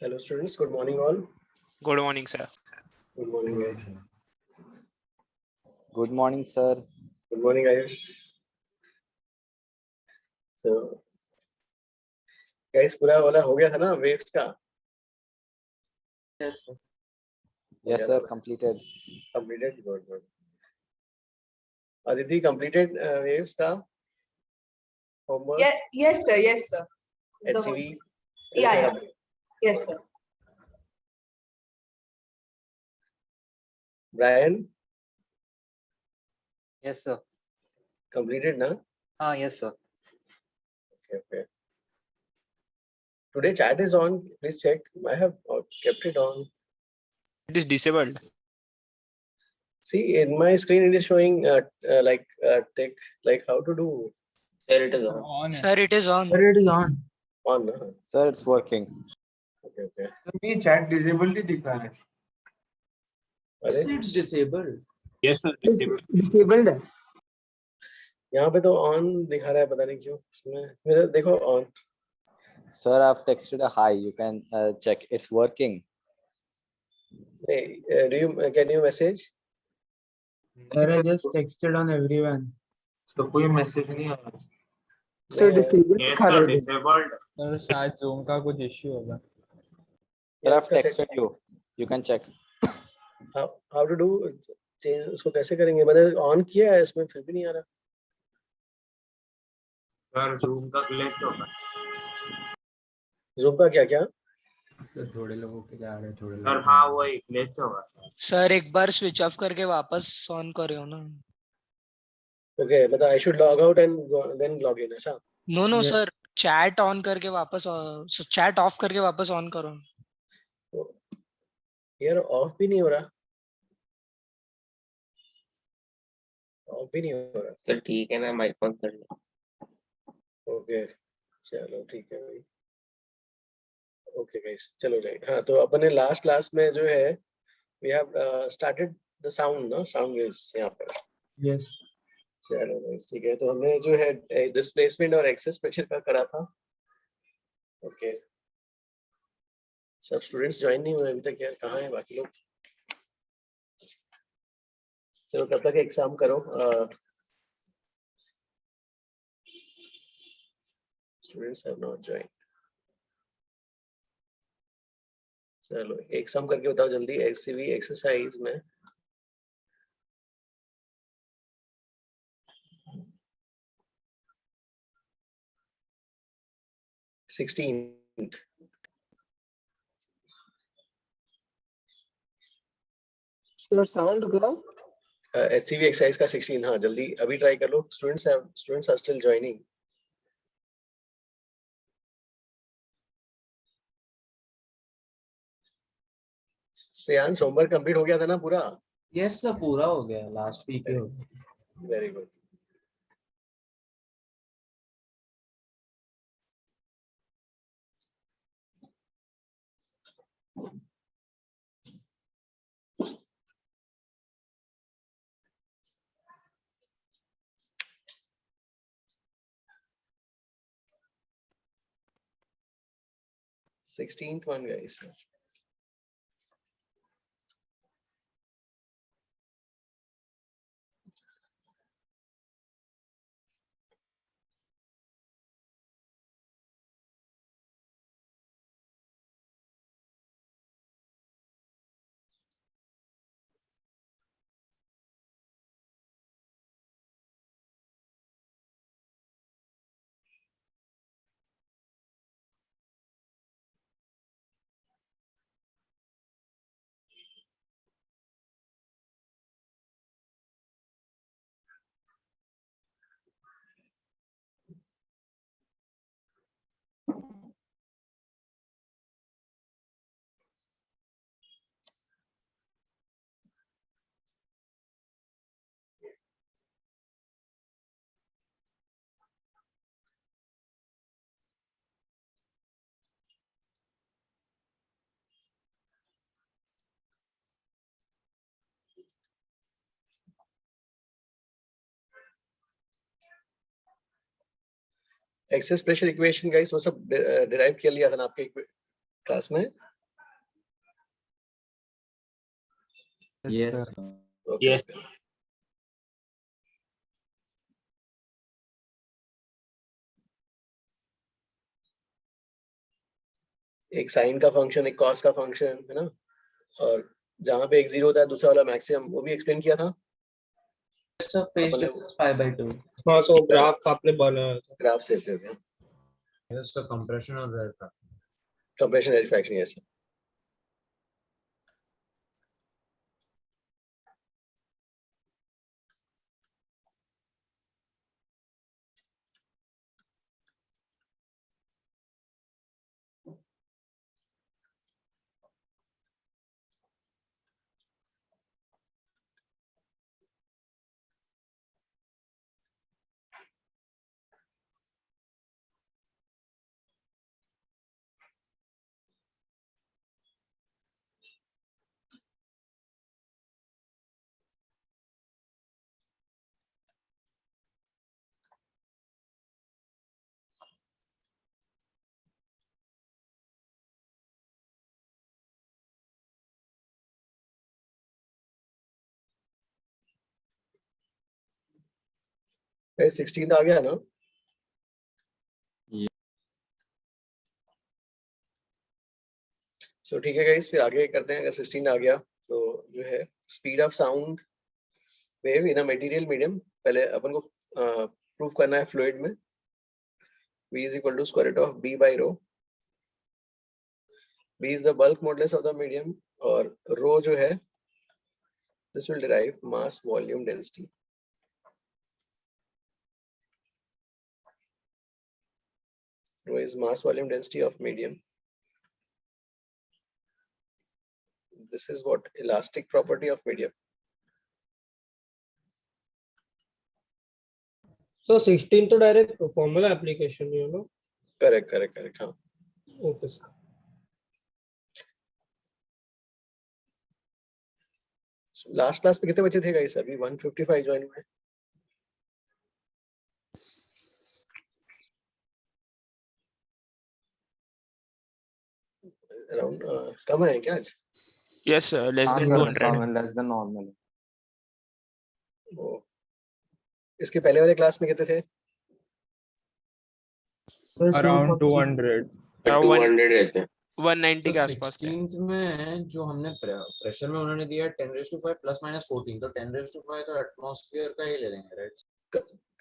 Hello students, good morning all. Good morning, sir. Good morning guys. Good morning, sir. Good morning guys. So guys पूरा वाला हो गया था ना waves का? Yes, sir. Yes, sir. Completed. Completed. Good. Aditi completed waves का homework. Yes, sir. The HCV. whole- Yeah. Yes, sir. Brian Yes, sir. completed na? Yes, sir. Okay. Today chat is on. Please check. I have kept it on. It is disabled. See, in my screen it is showing tech, like how to do Sir, it is on. Sir, it is on. Sir, it is on. on. Sir, it's working. Okay. तो ये chat disabled ही दिखा रहा है. अरे It's disabled. Yes, sir. Disabled है. यहाँ पे तो on दिखा रहा है, पता नहीं क्यों इसमें. मेरा देखो on. Sir, I've texted a hi. You can check. It's working. Hey, can you message? Sir, I just texted on everyone. तो कोई मैसेज नहीं आया. Sir, disabled Yes, दिखा sir, रहा है. disabled. सर शायद Zoom का कुछ इश्यू होगा. Sir, I've इसका texted you. You can check. how to do change, उसको कैसे करेंगे? मैंने ऑन किया है इसमें फिर भी नहीं आ रहा. सर जूम का ग्लिच होगा. Zoom का क्या सर थोड़े लोगों के जा रहे हैं, थोड़े सर हाँ वही ग्लिच होगा. सर एक बार स्विच ऑफ करके वापस ऑन करो ना. Okay, मतलब I should log out and then log in, ऐसा? No Yes. Sir, chat on करके वापस चैट ऑफ करके वापस ऑन करो. यार ऑफ भी नहीं हो रहा. ऑफ भी नहीं हो रहा. सर ठीक है ना, माइक बंद कर लो. ओके चलो ठीक है भाई. ओके गाइस चलो राइट. हाँ तो अपने लास्ट क्लास में जो है we have started the sound ना sound waves यहाँ पर. Yes. चलो गाइस ठीक है. तो हमने जो है डिस्प्लेसमेंट और एक्सेस प्रेशर का करा था. ओके सब स्टूडेंट्स ज्वाइन नहीं हुए अभी तक यार. कहाँ है बाकी लोग? चलो तब तक एग्जाम करो. Students have not join. चलो एक सम करके बताओ जल्दी. HCV एक्सरसाइज में सिक्सटीन. Sir, sound का? HCV एक्सरसाइज का 16. हाँ जल्दी अभी ट्राई कर लो. Students are still joining. Shreyansh homework complete हो गया था ना पूरा? Yes, sir, पूरा हो गया. Last week ही हो गया. Very good. Sixteenth one guys. Excess pressure equation guys वो सब डिराइव किया लिया था ना आपके क्लास में. Yes. sir. Okay. Yes. एक साइन का फंक्शन, एक कॉस का फंक्शन है ना, और जहाँ पे एक जीरो होता है दूसरा वाला मैक्सिमम, वो भी एक्सप्लेन किया था So phase अपने difference pi by 2. हाँ सो ग्राफ आपने बनाया था. ग्राफ से करके. Yes, sir. Compression or rate. Compression rarefaction, yes. भाई 16 आ गया ना? सो ठीक है गाइस, फिर आगे करते हैं. अगर 16 आ गया तो जो है speed of sound wave in a material medium, पहले अपन को प्रूव करना है फ्लूइड में. v is equal to square root of b by rho. b is the bulk modulus of the medium, और rho जो है this will derive mass volume density. Rho is mass volume density of medium. This is what elastic property of medium. So 16 तो direct formula application है ना. Correct correct correct. हाँ. Okay sir. Last class में कितने बच्चे थे guys? अभी 155 join हुए. अराउंड कम है क्या आज? Yes, less हाँ than sir, 200. some less than normal. वो इसके पहले वाले क्लास में कितने थे? Around 200. 200 रहते हैं. 190 तो के आसपास थे. 16th में जो हमने प्रेशर में उन्होंने दिया 10⁵ प्लस माइनस 14, तो 10⁵ तो एटमॉस्फेयर का ही ले लेंगे, राइट?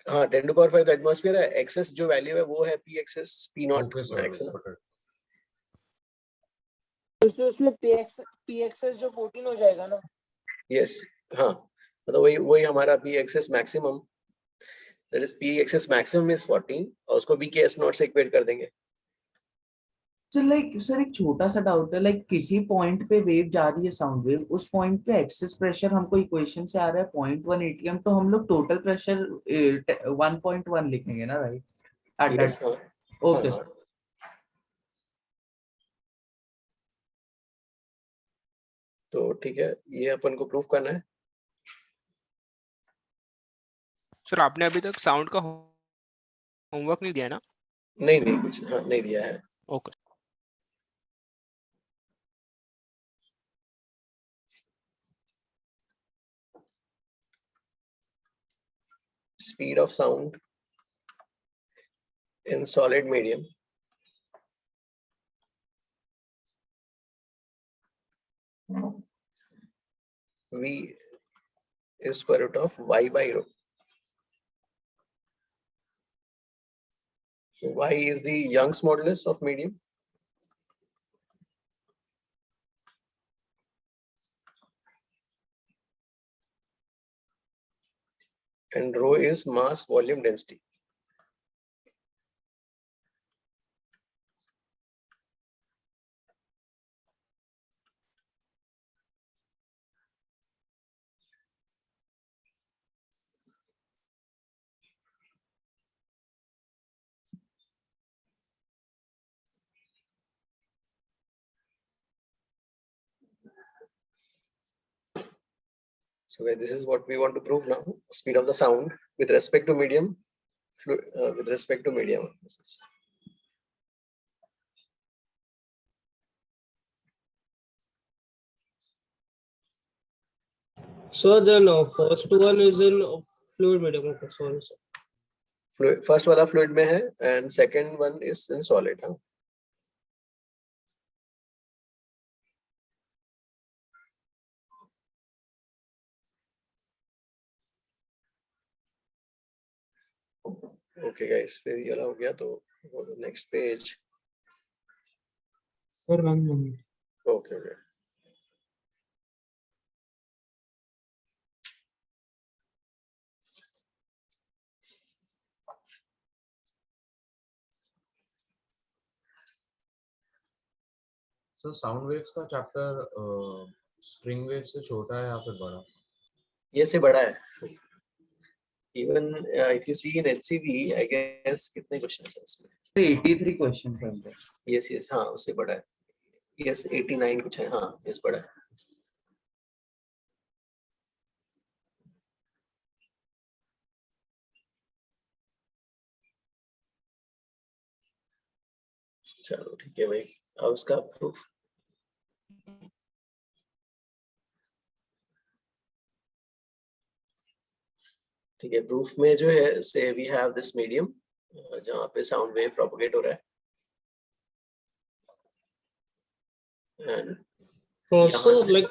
हाँ 10 to power 5 एटमॉस्फेयर है. एक्सेस जो वैल्यू है वो है p excess p naught okay max है ना. सर. उसमें pxs जो 14 हो जाएगा ना. यस. हाँ मतलब वही वही हमारा p excess maximum, that is p excess maximum is 14, और उसको b के s नॉट से इक्वेट कर देंगे. So like सर एक छोटा सा डाउट है, लाइक किसी पॉइंट पे वेव जा रही है, साउंड वेव, उस पॉइंट पे एक्सेस प्रेशर हमको इक्वेशन से आ रहा है 0.1 atm, तो हम लोग टोटल प्रेशर 1.1 लिखेंगे ना, राइट? At yes. दैट. हाँ ओके. हाँ. तो ठीक है, ये अपन को प्रूफ करना है. सर आपने अभी तक साउंड का होमवर्क नहीं दिया ना? नहीं नहीं कुछ हाँ नहीं दिया है. Okay. Speed of sound in solid medium v is square root of y by rho. So y is the Young's modulus of medium. And rho is mass volume density. So this is what we want to prove now. Speed of the sound with respect to medium, with respect to medium. So then first one is in fluid medium. Okay, sorry, sir. First वाला fluid में है and second one is in solid. हाँ okay guys, फिर ये वाला हो गया तो next page. Sir, 1 minute. Okay okay. So sound waves का चैप्टर स्ट्रिंग वेव से छोटा है या फिर बड़ा? ये से बड़ा है. Even if you see in HCV I guess कितने क्वेश्चंस हैं इसमें? 83 question from there. Yes yes, हाँ उससे बड़ा है. यस 89 कुछ है. हाँ यस बड़ा है. चलो ठीक है भाई. अब उसका प्रूफ. ठीक है, प्रूफ में जो है से वी हैव दिस मीडियम जहाँ पे साउंड वेव प्रोपगेट हो रहा है. And So like,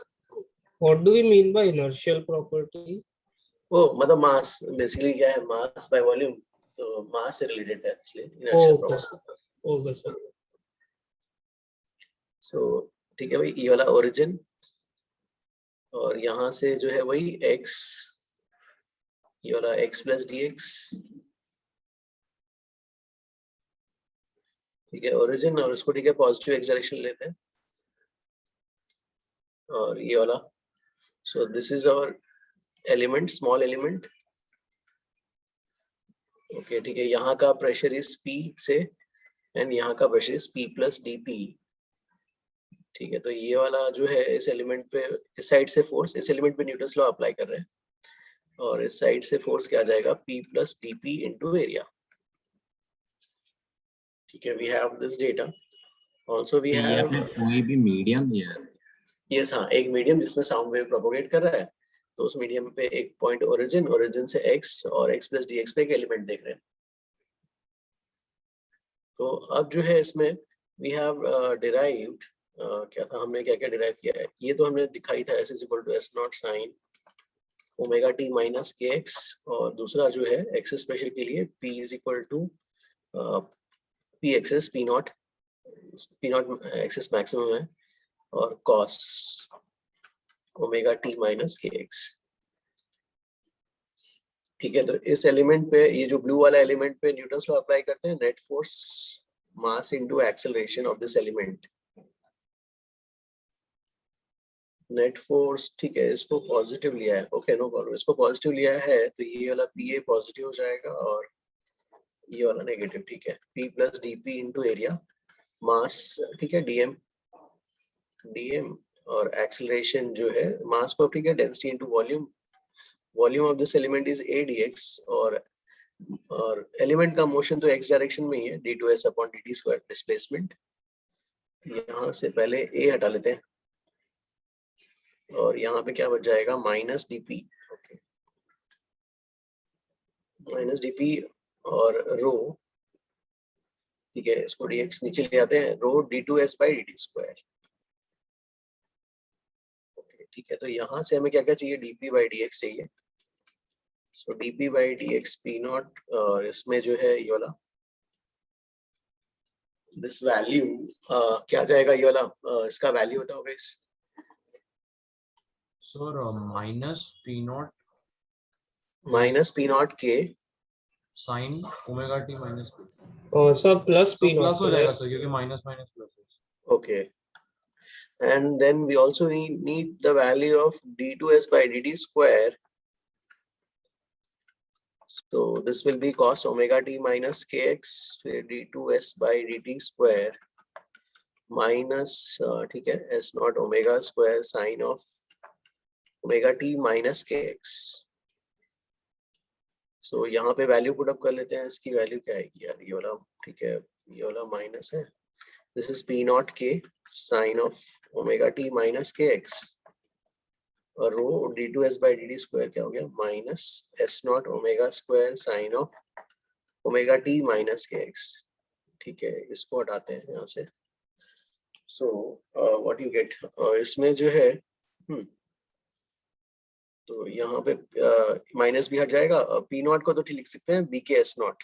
what do we mean by inertial property? वो मतलब मास, बेसिकली क्या है, मास बाय वॉल्यूम. तो मास से रिलेटेड है इसलिए Oh, inertial okay, property. sir. Okay, sir. सो ठीक है भाई, ये वाला ओरिजिन और यहाँ से जो है वही x, ये वाला x प्लस डी एक्स. ठीक है, ओरिजिन और इसको ठीक है पॉजिटिव x डायरेक्शन लेते हैं और ये वाला. So this is our element, small element. Okay ठीक है, यहाँ का प्रेशर इज P से एंड यहाँ का pressure is P plus dP. ठीक है, तो ये वाला जो है इस एलिमेंट पे, इस साइड से फोर्स, इस एलिमेंट पे न्यूटन्स लॉ अप्लाई कर रहे हैं और इस साइड से फोर्स क्या आ जाएगा, P plus dP into area. ठीक है, we have this data. Also we have कोई भी मीडियम दिया है. यस हाँ, एक मीडियम जिसमें साउंड वेव प्रोपोगेट कर रहा है. तो उस मीडियम पे एक पॉइंट ओरिजिन, ओरिजिन से x और x प्लस dx पे एक एलिमेंट देख रहे हैं. तो अब जो है इसमें वी हैव डिराइव्ड, क्या था हमने क्या क्या डिराइव किया है, ये तो हमने दिखाई था s is equal to s naught sine omega t minus kx. और दूसरा जो है x स्पेशल के लिए p is equal to p excess p naught excess maximum है और cos omega t minus kx. ठीक है, तो इस एलिमेंट पे, ये जो ब्लू वाला एलिमेंट पे न्यूटन्स लॉ अप्लाई करते हैं, net force mass into acceleration of this element. Net force ठीक है, इसको पॉजिटिव लिया है. ओके नो प्रॉब्लम, इसको पॉजिटिव लिया है तो ये वाला PA पॉजिटिव हो जाएगा और ये वाला नेगेटिव. ठीक है, P plus dP into area, mass ठीक है dm और एक्सेलरेशन जो है मास को ठीक है density into volume. Volume of this element is a dx और एलिमेंट का मोशन तो x डायरेक्शन में ही है, d2s upon dt square displacement. यहाँ से पहले a हटा लेते हैं और यहाँ पे क्या बच जाएगा, minus dp. Okay, minus dp और रो. ठीक है, इसको dx नीचे ले आते हैं, रो d2s by dt square. Okay ठीक है, तो यहाँ से हमें क्या क्या चाहिए, dp बाई dx चाहिए. सो dp by dx p not और इसमें जो है ये वाला दिस वैल्यू क्या जाएगा, ये वाला इसका वैल्यू होता होगा इस. Sir minus p not k sin omega t minus p. Sir, plus p plus हो naught. जाएगा सर, क्योंकि माइनस माइनस प्लस है. okay. And then we also need the value of d2s by dt square. So this will be cos omega t minus kx d2s by dt square minus ठीक है s not omega square sin of omega t minus kx. So यहाँ पे value put up कर लेते हैं. इसकी value क्या आएगी यार, ये वाला ठीक है, ये वाला माइनस है. This is p naught k sin of omega t minus kx. और रो d2s by dt स्क्वायर क्या हो गया minus s naught omega square sine of omega t minus kx। ठीक है, इसको हटाते हैं यहाँ से। सो व्हाट यू गेट, इसमें जो है तो यहाँ पे माइनस भी हट जाएगा। पी नॉट को तो ठीक लिख सकते हैं बी के एस नॉट,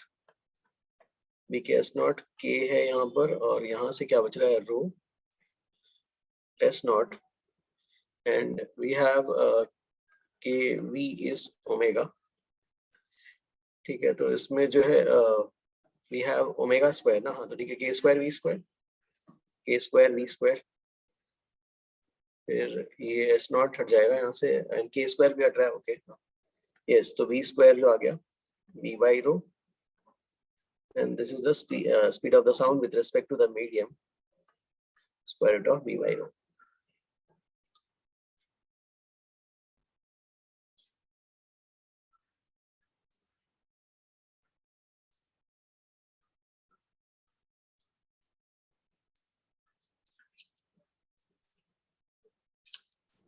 बी के एस नॉट के है यहाँ पर, और यहाँ से क्या बच रहा है rho S naught, and we have K V is omega. ठीक है, तो इसमें जो है वी हैव ओमेगा स्क्वायर ना, हाँ तो ठीक है, के स्क्वायर वी स्क्वायर, फिर ये एस नॉट हट जाएगा यहाँ से, एंड के स्क्वायर भी हट रहा है। ओके यस, तो वी स्क्वायर जो आ गया v by rho, and this is the speed of the sound with respect to the medium, square root of b by rho.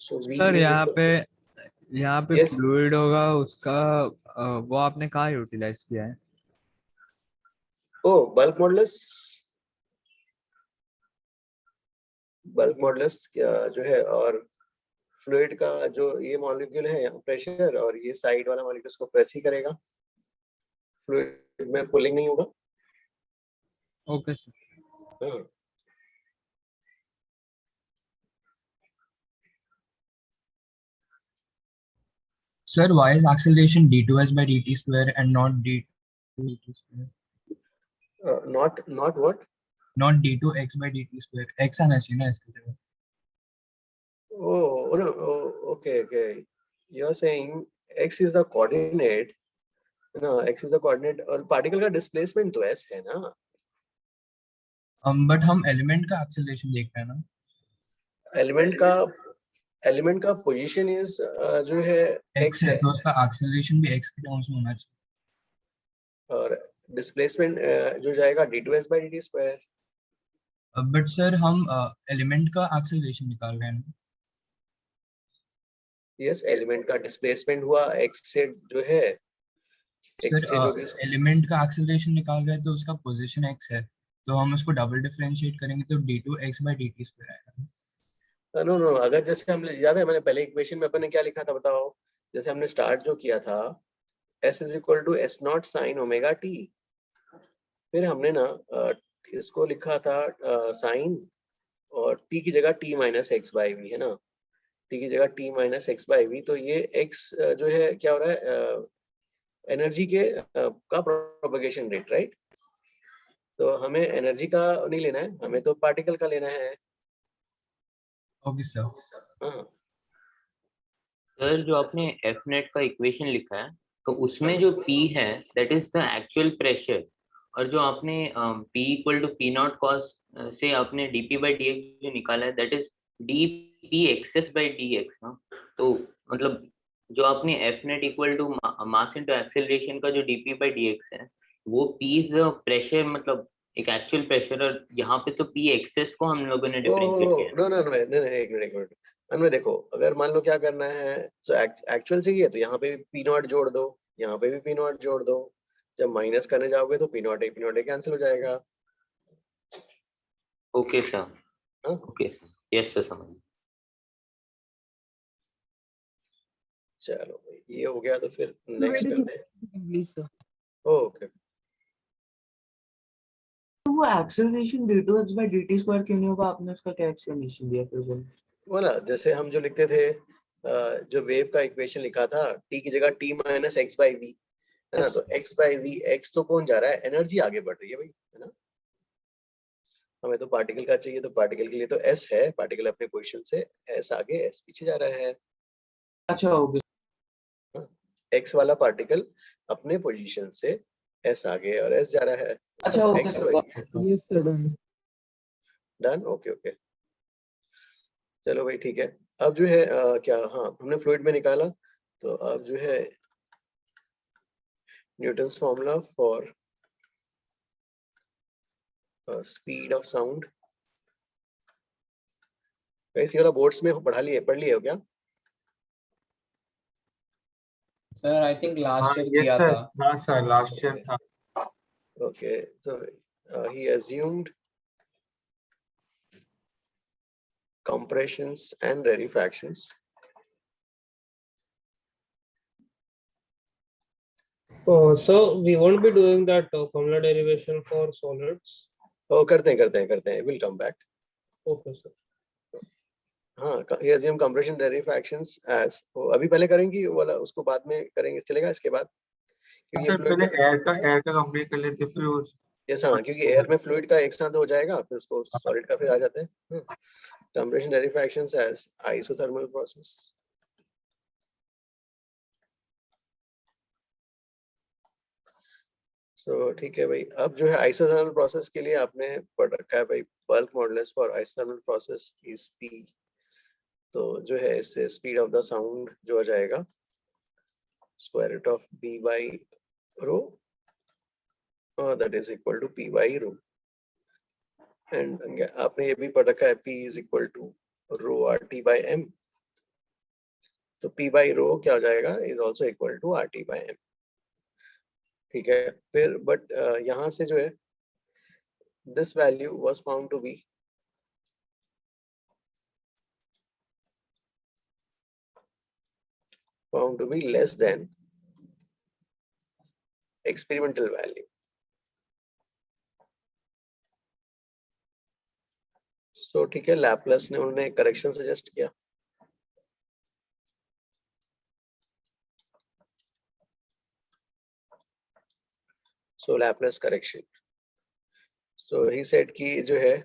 So v sir is यहाँ पे yes, फ्लूइड होगा उसका वो आपने कहाँ यूटिलाइज किया है? oh bulk modulus क्या जो है, और फ्लूइड का जो ये मॉलिक्यूल है यहाँ प्रेशर, और ये साइड वाला मॉलिक्यूल उसको प्रेस ही करेगा, फ्लूइड में पुलिंग नहीं होगा। Okay sir. हाँ Sir, why is acceleration d2s by dt square and not d2 dt square? not what, Not d2x by dt square. x आना चाहिए ना इसके जगह. oh no, oh, okay, you are saying x is the coordinate ना, x is the coordinate, और particle का displacement तो s है ना। But हम element का acceleration देख रहे हैं ना. एलिमेंट का पोजीशन इज जो है x है तो उसका acceleration भी x के टर्म्स में होना चाहिए. और डिस्प्लेसमेंट जो जाएगा d2s by dt square. But sir हम element का acceleration निकाल रहे हैं ना. यस, एलिमेंट का डिस्प्लेसमेंट हुआ x से जो है Sir element का acceleration निकाल रहे हैं तो उसका position x है, तो हम उसको डबल डिफरेंशिएट करेंगे तो d2x by dt स्क्वायर आएगा. नो, अगर जैसे हम याद है मैंने पहले इक्वेशन में अपन ने क्या लिखा था बताओ, जैसे हमने स्टार्ट जो किया था s is equal to s naught sine omega t, फिर हमने ना इसको लिखा था साइन, और t की जगह t minus x by v है ना, t की जगह t minus x by v, तो ये x जो है क्या हो रहा है एनर्जी के का प्रोपगेशन रेट, राइट। तो हमें एनर्जी का नहीं लेना है, हमें तो पार्टिकल का लेना है। Okay sir. हाँ सर जो आपने एफ नेट का इक्वेशन लिखा है तो उसमें जो P है that is the actual pressure, और जो आपने P equal to p naught cos से आपने dp बाई dx जो निकाला है that is dp excess by dx ना। तो मतलब जो आपने F net equal to mass into acceleration का जो dp बाई dx है वो P इज प्रेशर, मतलब एक एक्चुअल प्रेशर, और यहाँ पे तो P एक्सेस को हम लोगों ने डिफरेंशिएट किया। नो एक मिनट अनवय, देखो अगर मान लो क्या करना है, तो एक्चुअल से ही है तो यहाँ पे भी पी नॉट जोड़ दो, यहाँ पे भी पी नॉट जोड़ दो, जब माइनस करने जाओगे तो पी नॉट ए कैंसिल हो जाएगा। Okay sir, okay sir, yes sir, समझ। चलो ये हो गया, तो फिर नेक्स्ट करते हैं। Please sir. ओके, तो वो acceleration d2x by dt square क्यों नहीं होगा? आपने उसका क्या एक्सप्लेनेशन दिया फिर बोलो। वो ना जैसे हम जो लिखते थे जो वेव का इक्वेशन लिखा था t की जगह t minus x by v है ना, तो x बाई वी, x तो कौन जा रहा है, एनर्जी आगे बढ़ रही है भाई, है ना। हमें तो पार्टिकल का चाहिए, तो पार्टिकल के लिए तो s है, पार्टिकल अपने पोजीशन से s आगे s पीछे जा रहा है। अच्छा ओके, x वाला पार्टिकल अपने पोजीशन से s आगे और s जा रहा है। अच्छा okay x sir, yes sir done. Done, okay चलो भाई ठीक है। अब जो है क्या, हाँ हमने फ्लूइड में निकाला, तो अब जो है Newton's formula for speed of sound, वैसे वाला बोर्ड्स में पढ़ लिए हो क्या? Sir I think last year yes किया sir, था। हाँ sir, last year था. Okay, so he assumed compressions and rarefactions. Oh, so we won't be doing that formula derivation for solids. Oh, करते हैं, we'll come back. Okay sir. हाँ, he assumed compression rarefactions as, अभी पहले करेंगे वो वाला, उसको बाद में करेंगे, चलेगा इसके बाद? क्योंकि सर fluid पहले एयर का कंप्लीट कर लेते फिर वो. yes, हाँ, क्योंकि एयर में फ्लूइड का एक साथ हो जाएगा, फिर उसको सॉलिड का फिर आ जाते हैं. Compression rarefactions as isothermal process. So ठीक है भाई, अब जो है आइसोथर्मल प्रोसेस के लिए आपने पढ़ रखा है भाई, bulk modulus for isothermal process is P. तो जो है इससे स्पीड ऑफ द साउंड जो हो जाएगा square root of B by rho, that is equal to P by rho. And आपने ये भी पढ़ रखा है P is equal to rho RT by M. तो P बाई रो क्या हो जाएगा, is also equal to RT by M. ठीक है, फिर बट यहाँ से जो है this value was found to be less than experimental value. So ठीक है, लैपलेस ने उन्होंने करेक्शन सजेस्ट किया. So Laplace correction. So he said कि जो है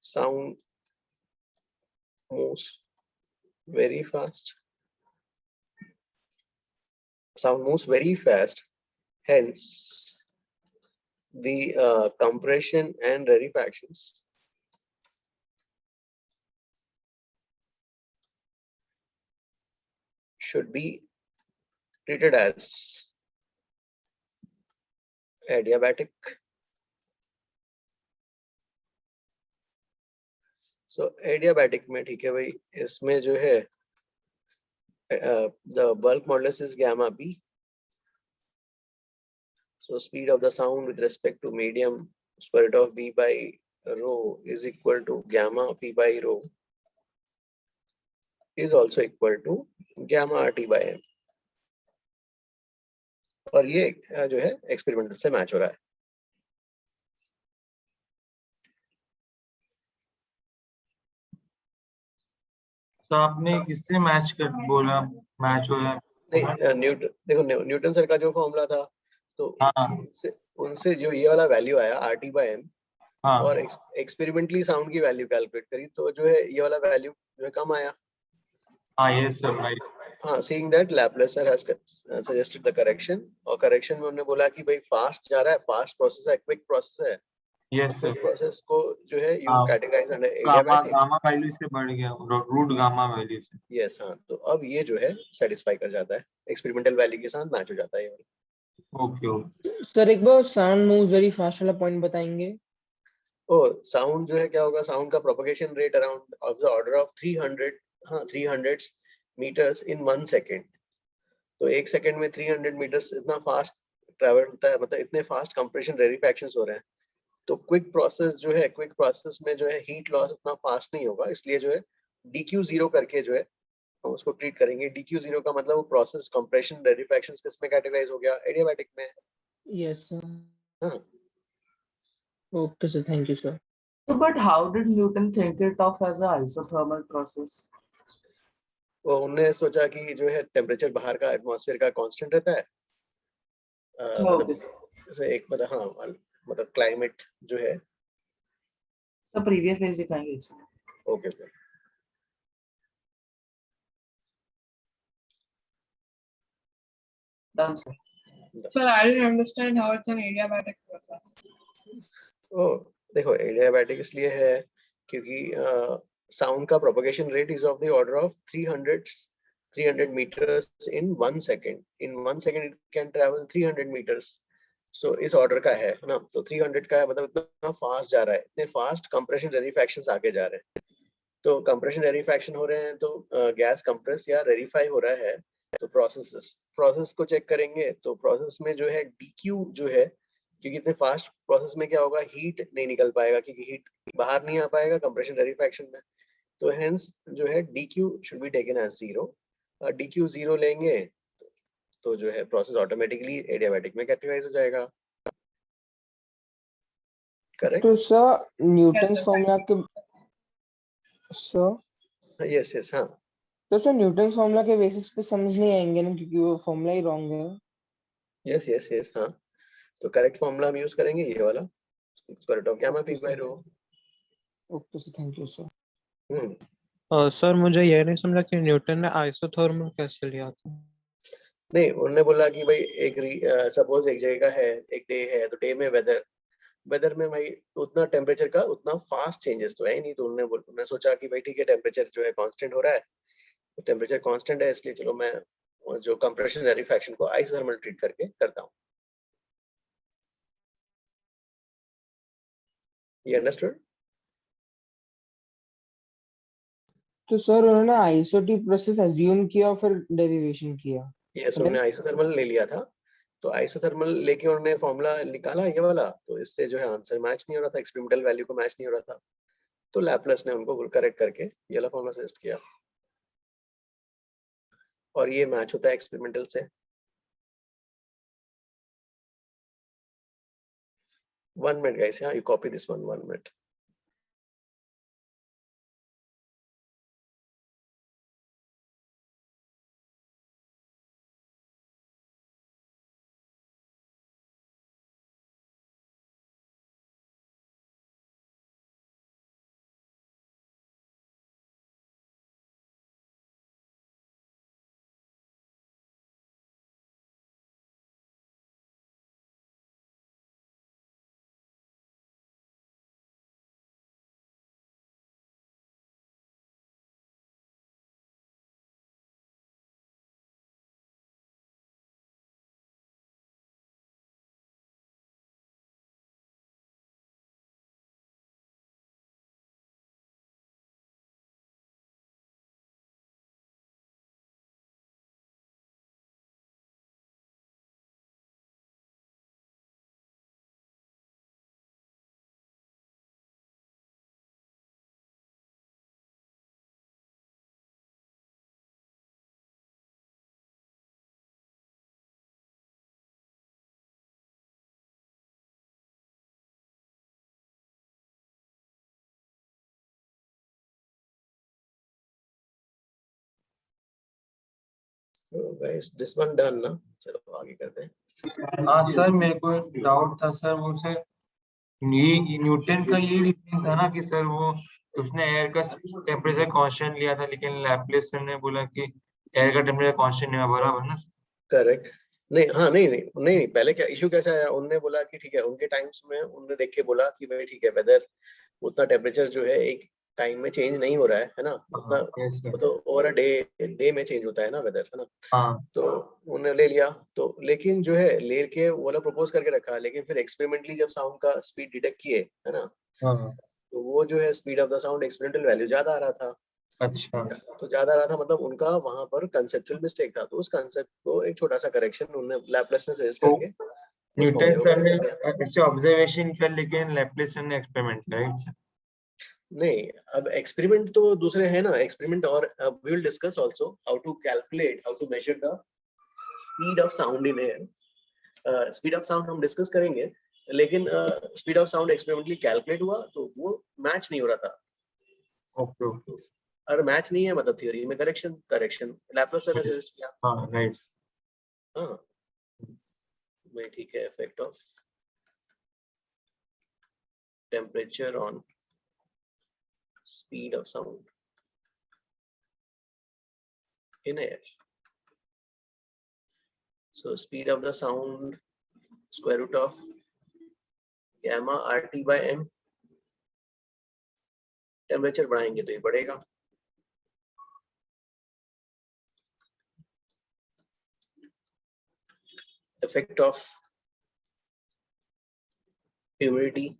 sound moves very fast. Sound moves very fast. Hence, the compression and rarefactions should be treated as adiabatic. So adiabatic में ठीक है भाई, इसमें जो है the bulk modulus is gamma B. So speed of the sound with respect to medium square root of B by rho is equal to gamma P by rho is also equal to gamma RT by M. और ये जो है experimental से match हो रहा है. तो आपने किससे मैच कर बोला मैच हो रहा है? नहीं, न्यूटन, देखो न्यूटन सर का जो फॉर्मूला था, तो हाँ उनसे जो ये वाला वैल्यू आया RT by M, हाँ और एक्सपेरिमेंटली साउंड की वैल्यू कैलकुलेट करी, तो जो है ये वाला वैल्यू जो है कम आया. हाँ ये सब राइट. हाँ, seeing that Laplace sir has suggested the correction, और करेक्शन में उन्होंने बोला कि भाई फास्ट जा रहा है, फास्ट प्रोसेस है, क्विक प्रोसेस है. Yes sir. प्रोसेस को जो है यू हाँ. Categorise under gamma adiabatic. Gamma value से बढ़ गया, रूट गामा वैल्यू से. यस, हाँ, तो अब ये जो है सेटिस्फाई कर जाता है, एक्सपेरिमेंटल वैल्यू के साथ मैच हो जाता है ये. Okay okay. सर एक बार साउंड मूव्स वेरी फास्ट वाला पॉइंट बताएंगे? ओ, साउंड जो है क्या होगा, साउंड का propagation rate around of the order of 300, हाँ 300 मीटर्स इन 1 सेकेंड. तो 1 सेकेंड में 300 मीटर्स इतना फास्ट ट्रैवल होता है, मतलब इतने फास्ट कंप्रेशन रेरिफैक्शंस हो रहे हैं. तो क्विक प्रोसेस जो है, क्विक प्रोसेस में जो है हीट लॉस इतना फास्ट नहीं होगा, इसलिए जो है DQ0 करके जो है हम उसको ट्रीट करेंगे. DQ0 का मतलब वो प्रोसेस कंप्रेशन रेरिफैक्शंस किस में कैटेगराइज हो गया, एडियाबैटिक में. Yes sir. हाँ. Okay sir, thank you sir. So, but how did Newton think it of as a isothermal process? वो उन्होंने सोचा कि जो है टेम्परेचर बाहर का एटमॉस्फेयर का कांस्टेंट रहता है, मतलब जैसे एक मतलब हाँ मतलब क्लाइमेट जो है. So previous page दिखाएंगे. Okay okay. Done sir. Sir, I didn't understand how it's an adiabatic process. ओ देखो, एडियाबैटिक इसलिए है क्योंकि साउंड का propagation rate is of the order of 300 meters in 1 second. In 1 second it can travel 300 meters. So इस order का है ना, तो 300 का है, मतलब इतना फास्ट जा रहा है, इतने फास्ट कंप्रेशन रेरिफैक्शंस आगे जा रहे हैं. तो कंप्रेशन रेरिफैक्शन हो रहे हैं, तो गैस कंप्रेस या रेरिफाई हो रहा है, तो प्रोसेस को चेक करेंगे तो प्रोसेस में जो है DQ जो है, क्योंकि इतने फास्ट प्रोसेस में क्या होगा, हीट नहीं निकल पाएगा क्योंकि हीट बाहर नहीं आ पाएगा कंप्रेशन रेरिफैक्शन में, तो हेंस जो है DQ should be taken as 0। DQ 0 लेंगे तो जो है प्रोसेस ऑटोमेटिकली एडियाबैटिक में कैटेगराइज हो जाएगा। करेक्ट? तो सर न्यूटन्स फॉर्मूला के सर यस हाँ, तो सर न्यूटन्स फॉर्मूला के बेसिस पे समझ नहीं आएंगे ना, क्योंकि वो फॉर्मूला ही रॉन्ग है। यस हाँ, तो करेक्ट फॉर्मूला हम यूज करेंगे ये वाला, square root of gamma p by rho. Okay sir, thank you sir. Sir मुझे ये नहीं समझा कि न्यूटन ने आइसोथर्मल कैसे लिया था। नहीं, उन्होंने बोला कि भाई एक सपोज एक जगह है, एक डे है, तो डे में वेदर में भाई उतना टेम्परेचर का उतना फास्ट चेंजेस तो है ही नहीं, तो उन्होंने सोचा कि भाई ठीक है टेम्परेचर जो है कांस्टेंट हो रहा है, तो टेम्परेचर कांस्टेंट है इसलिए चलो मैं जो कंप्रेशन रेरिफैक्शन को आइसोथर्मल ट्रीट करके करता हूँ। ये अंडरस्टूड? तो सर उन्होंने आइसोटोप प्रोसेस अज्यूम किया और फिर डेरिवेशन किया। यस, उन्होंने आइसोथर्मल ले लिया था, तो आइसोथर्मल लेके उन्होंने फॉर्मूला निकाला ये वाला, तो इससे जो है आंसर मैच नहीं हो रहा था, एक्सपेरिमेंटल वैल्यू को मैच नहीं हो रहा था, तो लैपलेस ने उनको करेक्ट करके ये वाला फॉर्मूला सजेस्ट किया, और ये मैच होता है एक्सपेरिमेंटल से। 1 minute guys, yeah, you copy this 1 minute. So guys, this one done ना, चलो आगे करते हैं। हाँ सर, मेरे को एक डाउट था सर, वो सर ये न्यूटन का ये रीजनिंग था ना कि सर वो उसने एयर का टेम्परेचर कांस्टेंट लिया था, लेकिन लैपलेस सर ने बोला कि एयर का टेम्परेचर कांस्टेंट नहीं है, बराबर ना? करेक्ट। नहीं हाँ, नहीं, पहले क्या इशू कैसा आया, उन्होंने बोला कि ठीक है, उनके टाइम्स में उन्होंने देख के बोला कि भाई ठीक है, वेदर उतना टेम्परेचर जो है एक टाइम में चेंज नहीं हो रहा है ना, उतना वो तो ओवर अ डे में चेंज होता है ना वेदर, है ना। तो उन्होंने ले लिया, तो लेकिन जो है लेके वो वाला प्रपोज करके रखा, लेकिन फिर एक्सपेरिमेंटली जब साउंड का स्पीड डिटेक्ट किए, है ना, तो वो जो है speed of the sound experimental value ज्यादा आ रहा था। अच्छा, तो ज्यादा आ रहा था मतलब उनका वहां पर कंसेप्चुअल मिस्टेक था, तो उस कंसेप्ट को एक छोटा सा करेक्शन उन्होंने लैपलेस ने सजेस्ट करके न्यूटन सर ने इससे ऑब्जर्वेशन किया, लेकिन लैपलेस सर ने एक्सपेरिमेंट किया, राइट? नहीं, अब एक्सपेरिमेंट तो दूसरे है ना, एक्सपेरिमेंट, और we will discuss also how to calculate, how to measure the speed of sound in air. Speed of sound हम डिस्कस करेंगे, लेकिन speed of sound experimentally calculate हुआ तो वो मैच नहीं हो रहा था। ओके, अगर मैच नहीं है मतलब थ्योरी में करेक्शन लैपलेस सर ने सजेस्ट किया। हाँ राइट, हाँ मैं ठीक है, effect of temperature on speed of sound in air. So speed of the sound square root of gamma RT by m. Temperature बढ़ाएंगे तो ये बढ़ेगा। Effect of humidity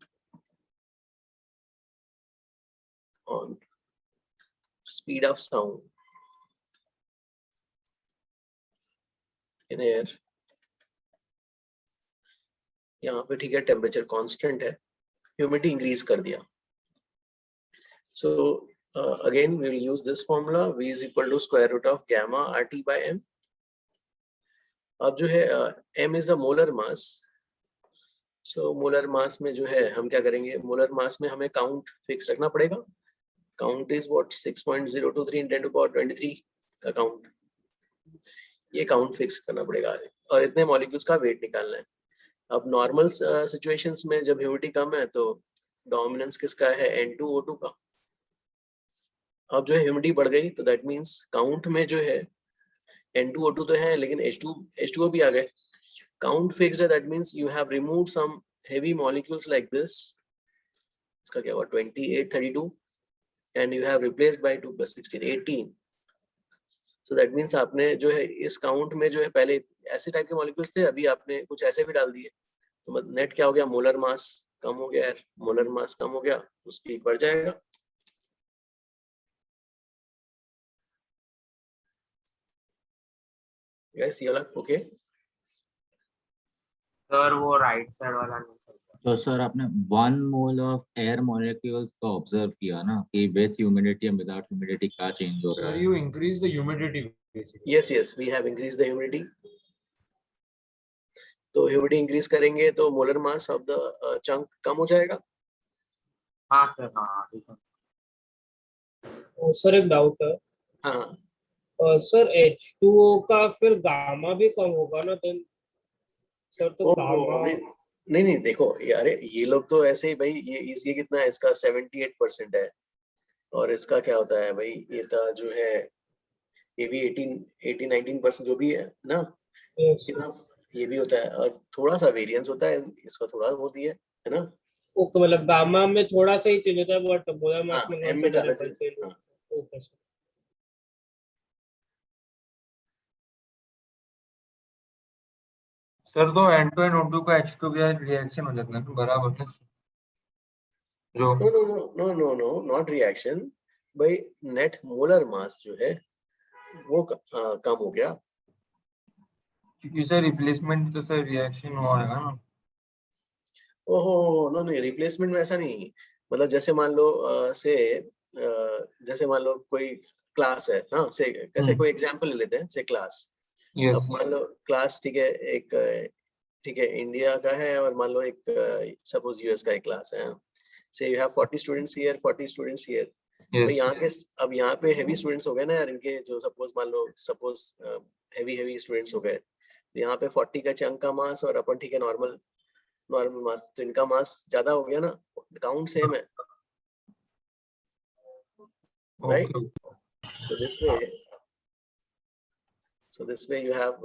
on speed of sound in air, यहाँ पे ठीक है temperature constant है, humidity increase कर दिया। So again we will use this formula, v is equal to square root of gamma RT by m। अब जो है m is the molar mass, so molar mass में जो है हम क्या करेंगे, मोलर मास में हमें काउंट फिक्स रखना पड़ेगा। काउंट इज व्हाट 6.023 × 10⁻23 का काउंट, ये काउंट फिक्स करना पड़ेगा और इतने मॉलिक्यूल्स का वेट निकालना है। अब नॉर्मल सिचुएशंस में जब ह्यूमिडिटी कम है तो डोमिनेंस किसका है, N2O2 का। अब जो है ह्यूमिडिटी बढ़ गई तो दैट मींस काउंट में जो है N2O2 तो है लेकिन H2O भी आ गए। काउंट फिक्स्ड है, that means you have removed some heavy molecules like this, इसका क्या हुआ 28 32 and you have replaced by 2 + 16 18। So that means आपने जो है इस काउंट में जो है पहले ऐसे टाइप के मॉलिक्यूल्स थे, अभी आपने कुछ ऐसे भी डाल दिए, तो नेट क्या हो गया, मोलर मास कम हो गया, मोलर मास कम हो गया तो स्पीड बढ़ जाएगा। यस ये वाला ओके। सर वो राइट साइड वाला नहीं चलता। तो सर आपने 1 मोल ऑफ एयर मॉलिक्यूल्स को ऑब्जर्व किया ना कि with humidity and without humidity क्या चेंज हो रहा Sir, है। you increase the humidity basically. Yes we have increase the humidity. तो ह्यूमिडिटी इंक्रीज करेंगे तो molar mass of the chunk कम हो जाएगा। हाँ सर, हाँ ठीक है। सर एक डाउट है, हाँ सर H2O का फिर गामा भी कम होगा ना देन सर, तो गामा नहीं देखो यार, ये लोग तो ऐसे ही भाई, ये कितना है, इसका 78% है और इसका क्या होता है भाई, ये था जो है ये भी 18-19% जो भी है ना, कितना ये भी होता है और थोड़ा सा वेरिएंस होता है, इसका थोड़ा बहुत ही है ना। ओके, मतलब गामा में थोड़ा सा ही चेंज होता है बट मोलर मास में M में ज्यादा कंसिडरेबल चेंज होता है। Okay sir. सर तो N2 and O2 का H2 के साथ रिएक्शन हो जाता है बराबर है जो। नो नॉट रिएक्शन भाई, नेट मोलर मास जो है वो कम हो गया, क्योंकि सर रिप्लेसमेंट तो सर रिएक्शन हुआ है ना। ओहो नो रिप्लेसमेंट में ऐसा नहीं, मतलब जैसे मान लो जैसे मान लो कोई क्लास है, हाँ से कैसे कोई एग्जांपल ले लेते हैं, से क्लास। Yes. अब मान लो क्लास ठीक है, एक ठीक है इंडिया का है और मान लो एक सपोज यूएस का एक क्लास है, से you have 40 students here 40 students here. तो यहाँ के अब यहाँ पे हेवी स्टूडेंट्स हो गए ना यार, इनके जो सपोज मान लो सपोज हेवी स्टूडेंट्स हो गए, तो यहाँ पे 40 का चंक का मास और अपन ठीक है नॉर्मल मास, तो इनका मास ज्यादा हो गया ना, काउंट सेम है right. So this way you have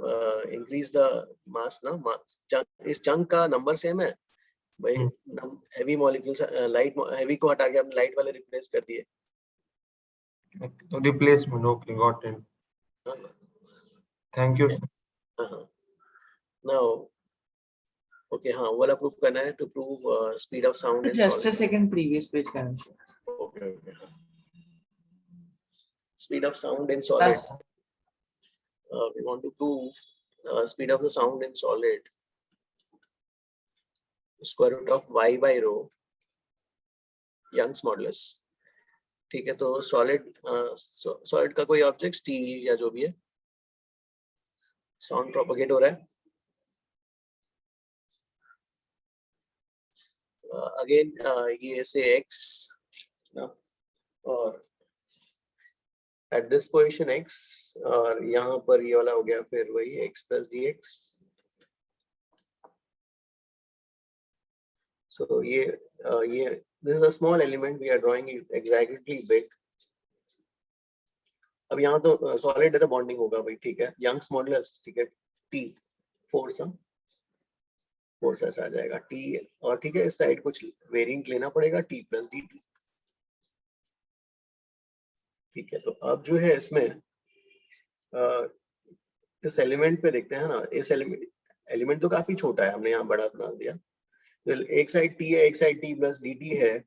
increased the mass ना, इस चंक का नंबर सेम है भाई, हेवी मॉलिक्यूल्स लाइट हेवी को हटा के हमने लाइट वाले रिप्लेस कर दिए। तो replacement, okay got it, thank you sir. Now okay हाँ वाला प्रूफ करना है, to prove speed of sound in just a solid. Second, previous page करना। Okay speed of sound in solid, we want to prove speed of the sound in solid, square root of y by rho, Young's modulus। ठीक है, तो solid का कोई object steel या जो भी है, साउंड प्रोपेगेट हो रहा है, अगेन ये से x और at this position x, और यहाँ पर ये वाला हो गया फिर वही x plus dx। So ये this is a small element we are drawing it exactly big। अब यहाँ तो सॉलिड है तो बॉन्डिंग होगा भाई, ठीक है, यंग्स मॉडुलस ठीक है T फोर्स ऐसा आ जाएगा T, और ठीक है इस साइड कुछ वेरिएंट लेना पड़ेगा T plus dt। ठीक है, तो अब जो है इसमें इस एलिमेंट पे देखते हैं ना, इस एलिमेंट तो काफी छोटा है, हमने यहाँ बड़ा बना दिया, तो एक साइड T है एक साइड T plus dt है,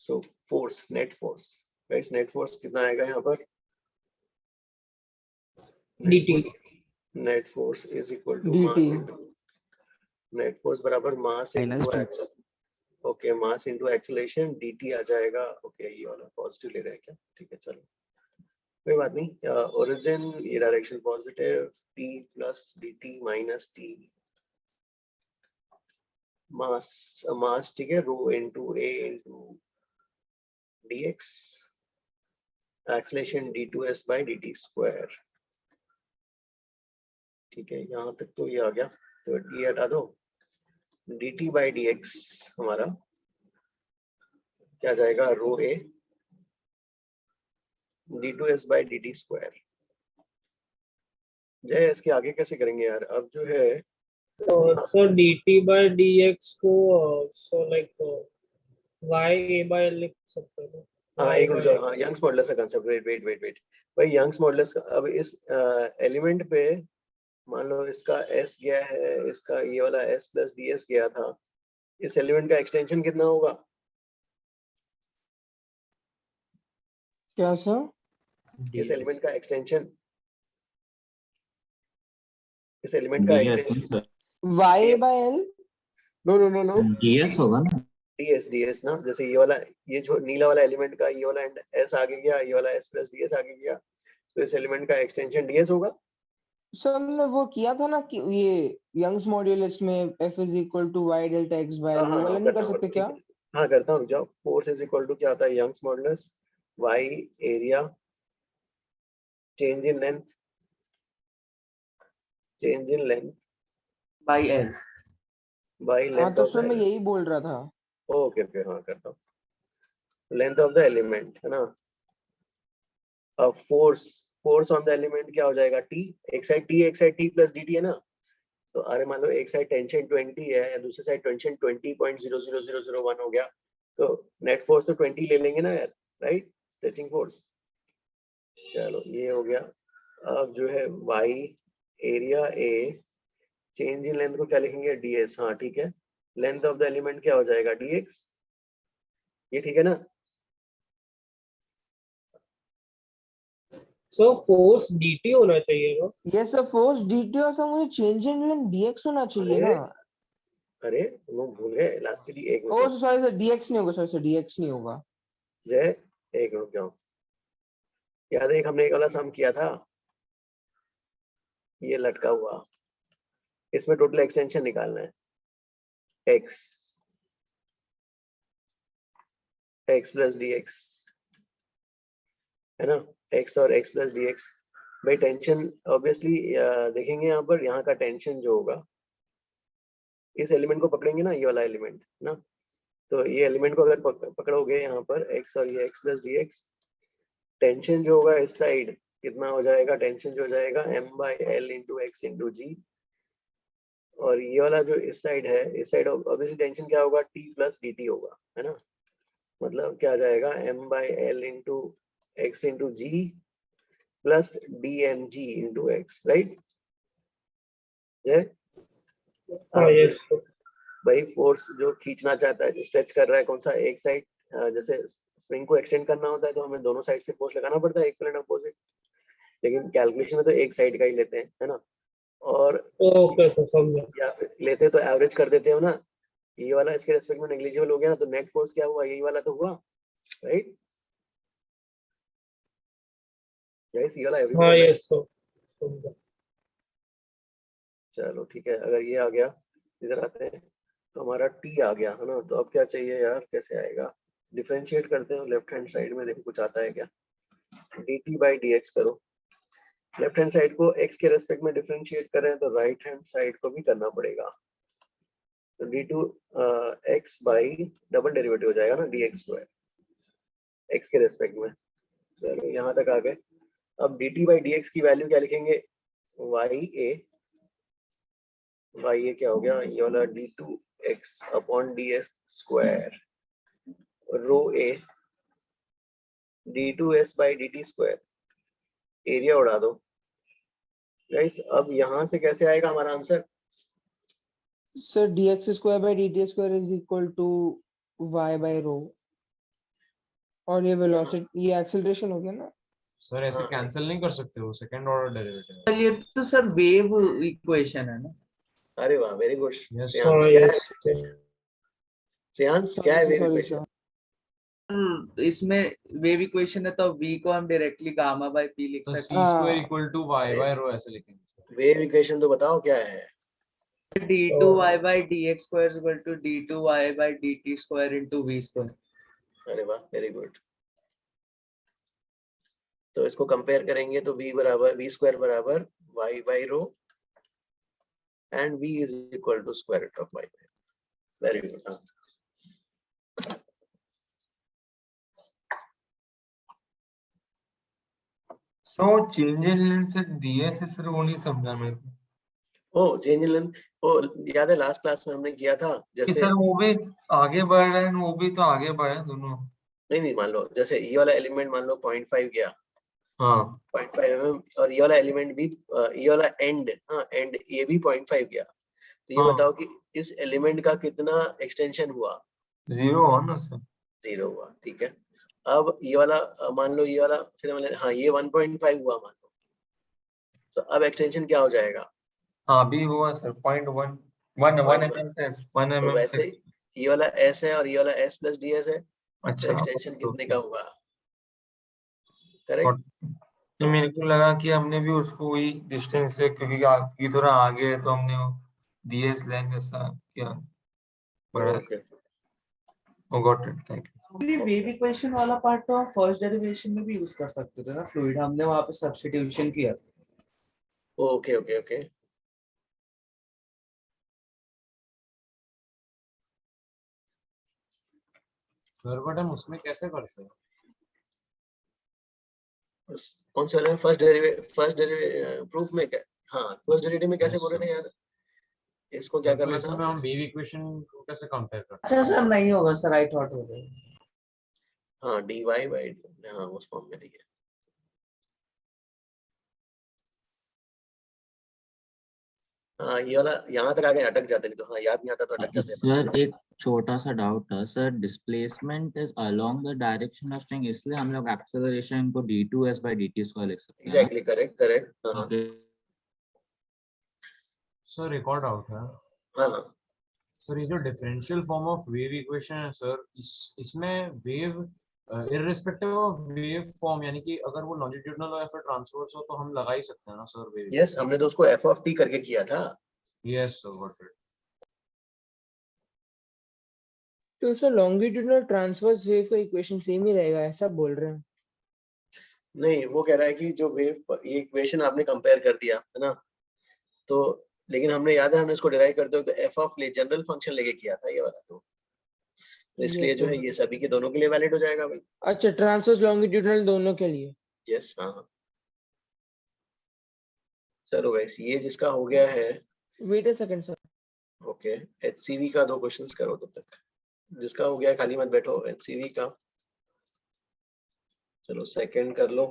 so force net force guys, net force कितना आएगा यहाँ पर, dt net force is equal to dt mass into net force बराबर mass Minus into two. Accel okay mass into acceleration dt आ जाएगा okay ये वाला पॉजिटिव ले रहे हैं क्या ठीक है चलो कोई बात नहीं ओरिजिन ये direction positive t plus dt minus t mass ठीक है rho into a into dx acceleration d2s by dt square ठीक है यहाँ तक तो ये आ गया तो d हटा दो dt by dx हमारा क्या जाएगा रो a d2s by dt square जय इसके आगे कैसे करेंगे यार अब जो है So dt by dx को so like y a by l लिख सकते हैं हाँ एक मिनट हाँ यंग्स मॉडुलस का कांसेप्ट वेट भाई यंग्स मॉडुलस अब इस एलिमेंट पे मान लो इसका s गया है इसका ये वाला s प्लस ds गया था इस एलिमेंट का एक्सटेंशन कितना होगा क्या सर इस एलिमेंट का एक्सटेंशन इस एलिमेंट का extension y by l no ds होगा ना ds ना जैसे ये वाला ये जो नीला वाला एलिमेंट का ये वाला एंड s आगे गया ये वाला s प्लस ds आगे गया तो इस एलिमेंट का एक्सटेंशन ds होगा सर हमने वो किया था ना कि ये यंग्स मॉड्यूलस में f is equal to y delta x by l वो वाला नहीं कर सकते क्या हाँ करता हूँ जाओ फोर्स इज इक्वल टू क्या होता है Young's modulus y area change in length by l by हाँ लेंथ तो ऑफ सर मैं यही बोल रहा था ओके ओके हाँ करता हूँ लेंथ ऑफ द एलिमेंट है ना अब फोर्स ऑन द एलिमेंट क्या हो जाएगा t एक साइड t प्लस dt है ना तो अरे मान लो एक साइड टेंशन 20 है या दूसरी साइड टेंशन 20.00001 हो गया तो नेट फोर्स तो 20 ले लेंगे ना यार राइट टचिंग फोर्स चलो ये हो गया अब जो है y area a change in length को क्या लिखेंगे ds हाँ ठीक है लेंथ ऑफ द एलिमेंट क्या हो जाएगा dx ये ठीक है ना so force dt होना चाहिए ना यस सर फोर्स dt और सर मुझे चेंज इन लेंथ dx होना चाहिए ना अरे वो भूल गए लास्ट की एक ओ मिनट सॉरी सर dx नहीं होगा सर dx नहीं होगा जय एक रुक जाओ याद है एक हमने एक वाला सम किया था ये लटका हुआ इसमें टोटल एक्सटेंशन निकालना है x प्लस dx है ना x और x प्लस dx भाई टेंशन ऑब्वियसली देखेंगे यहाँ पर यहाँ का टेंशन जो होगा इस एलिमेंट को पकड़ेंगे ना ये वाला एलिमेंट ना तो ये एलिमेंट को अगर पकड़ोगे यहाँ पर x और ये x प्लस dx टेंशन जो होगा इस साइड कितना हो जाएगा टेंशन जो हो जाएगा m by l into x into g और ये वाला जो इस साइड है इस साइड ऑब्वियसली टेंशन क्या होगा t प्लस dt होगा है ना मतलब क्या आ जाएगा m by l into x into g plus dmg into x right yes भाई फोर्स जो खींचना चाहता है स्ट्रेच कर रहा है कौन सा एक साइड जैसे स्प्रिंग को एक्सटेंड करना होता है तो हमें दोनों साइड से फोर्स लगाना पड़ता है इक्वल एंड अपोजिट लेकिन कैलकुलेशन में तो एक साइड का ही लेते हैं है ना और ओके सर समझा या लेते तो एवरेज कर देते हो ना ये वाला इसके रेस्पेक्ट में नेग्लिजिबल हो गया ना तो नेट फोर्स क्या हुआ यही वाला तो हुआ राइट गाइस ये वाला हाँ यस सर समझा चलो ठीक है अगर ये आ गया इधर आते हैं तो हमारा t आ गया है ना तो अब क्या चाहिए यार कैसे आएगा डिफरेंशिएट करते हो लेफ्ट हैंड साइड में देखो कुछ आता है क्या dt by dx करो लेफ्ट हैंड साइड को x के रेस्पेक्ट में डिफरेंशिएट कर रहे हैं तो राइट हैंड साइड को भी करना पड़ेगा तो d2 x by double derivative हो जाएगा ना dx स्क्वायर x के रेस्पेक्ट में चलो यहाँ तक आ गए अब dt by dx की वैल्यू क्या लिखेंगे y a क्या हो गया ये वाला d2x upon ds square rho a d2s by dt square area उड़ा दो गाइस अब यहाँ से कैसे आएगा हमारा answer sir dx square by dt square is equal to y by rho और ये वेलोसिटी ये एक्सेलरेशन हो गया ना सर ऐसे हाँ। कैंसिल नहीं कर सकते हो सेकंड ऑर्डर डेरिवेटिव। सर ये तो सर वेव इक्वेशन है ना। अरे वाह, वेरी गुड यस श्रेयांश। हाँ क्या है यस श्रेयांश, क्या है सॉरी वेव सॉरी इक्वेशन? इसमें वेव इक्वेशन है तो v को हम डायरेक्टली गामा बाय p लिख तो सकते c स्क्वायर हाँ इक्वल टू y बाय रो ऐसे लिखेंगे। वेव इक्वेशन तो बताओ क्या है? हैं। d2y by dx square is equal to d2y by dt square into v square। अरे वाह, वेरी गुड। तो इसको कंपेयर करेंगे तो v बराबर v स्क्वायर बराबर y by rho and v is equal to square root of y। Very good. हाँ, so change in length से ds है सर, वो नहीं समझा मेरे को। ओ चेंज इन लेंथ, ओ याद है लास्ट क्लास में हमने किया था कि जैसे। सर वो भी आगे बढ़ रहे हैं, वो भी तो आगे बढ़े हैं दोनों। नहीं, मान लो जैसे ये वाला एलिमेंट मान लो 0.5 गया, हाँ 0.5 mm, और ये वाला एलिमेंट भी ये वाला एंड, हाँ एंड ये भी 0.5 गया, तो ये हाँ बताओ कि इस एलिमेंट का कितना एक्सटेंशन हुआ? 0 हो ना सर। 0 हुआ, ठीक है। अब ये वाला मान लो ये वाला फिर हाँ ये 1.5 हुआ मान लो, तो अब एक्सटेंशन क्या हो जाएगा? हाँ भी हुआ सर 0.1 1 mm है 1 तो mm वैसे से। ये वाला s है और ये वाला s प्लस ds है, तो अच्छा एक्सटेंशन कितने का हुआ? और करेक्ट। तो मेरे को लगा कि हमने भी उसको वही डिस्टेंस से, क्योंकि ये थोड़ा आगे है तो हमने वो ds लेंथ ऐसा किया बड़ा। Okay, got it, thank you. Wave equation वाला पार्ट तो आप फर्स्ट डेरिवेशन में भी यूज कर सकते थे ना, फ्लूइड हमने वहां पे सब्स्टिट्यूशन किया था। Okay okay okay. Sir but हम उसमें कैसे करते हैं? कौन से वाले में? फर्स्ट डेरिवेटिव प्रूफ में क्या? हाँ फर्स्ट डेरिवेटिव में कैसे Yes, बोल रहे sir. थे यार? इसको क्या तो करना इसमें था? हम वेव इक्वेशन को कैसे कंपेयर करते अच्छा सर नहीं होगा सर, आई थॉट हो गया। हाँ dy बाई हाँ उस फॉर्म में लिखे। हाँ ये वाला यहाँ तक आगे अटक जाते, नहीं तो हाँ याद नहीं आता तो अटक जाते हैं। सर एक छोटा सा डाउट था sir, displacement is along the direction of string, इसलिए हम लोग एक्सेलरेशन को d2s by dt स्क्वायर लिख सकते हैं ना? Exactly, correct correct. हाँ Okay. सर एक और डाउट है हाँ सर, ये जो differential form of wave equation है सर, इसमें wave irrespective of wave form, यानी कि अगर वो लॉन्जिट्यूडिनल हो या फिर ट्रांसवर्स हो तो हम लगा ही सकते हैं ना सर वेव? यस, हमने तो उसको f of t करके किया था। Yes sir, got it. तो सर लॉन्गिट्यूडिनल ट्रांसवर्स वेव का इक्वेशन सेम ही रहेगा ऐसा बोल रहे हैं? नहीं, वो कह रहा है कि जो वेव, ये इक्वेशन आपने कंपेयर कर दिया है ना, तो लेकिन हमने याद है हमने इसको डिराइव करते हुए तो f ऑफ ले जनरल फंक्शन लेके किया था ये वाला, तो इसलिए Yes, जो sir. है ये सभी के दोनों के लिए वैलिड हो जाएगा भाई। अच्छा ट्रांसवर्स लॉन्गिट्यूडिनल दोनों के लिए। यस हाँ। चलो गाइस, ये जिसका हो गया है, wait a second sir. Okay HCV का 2 क्वेश्चंस करो तब तक, जिसका हो गया खाली मत बैठो। HCV का चलो सेकंड कर लो।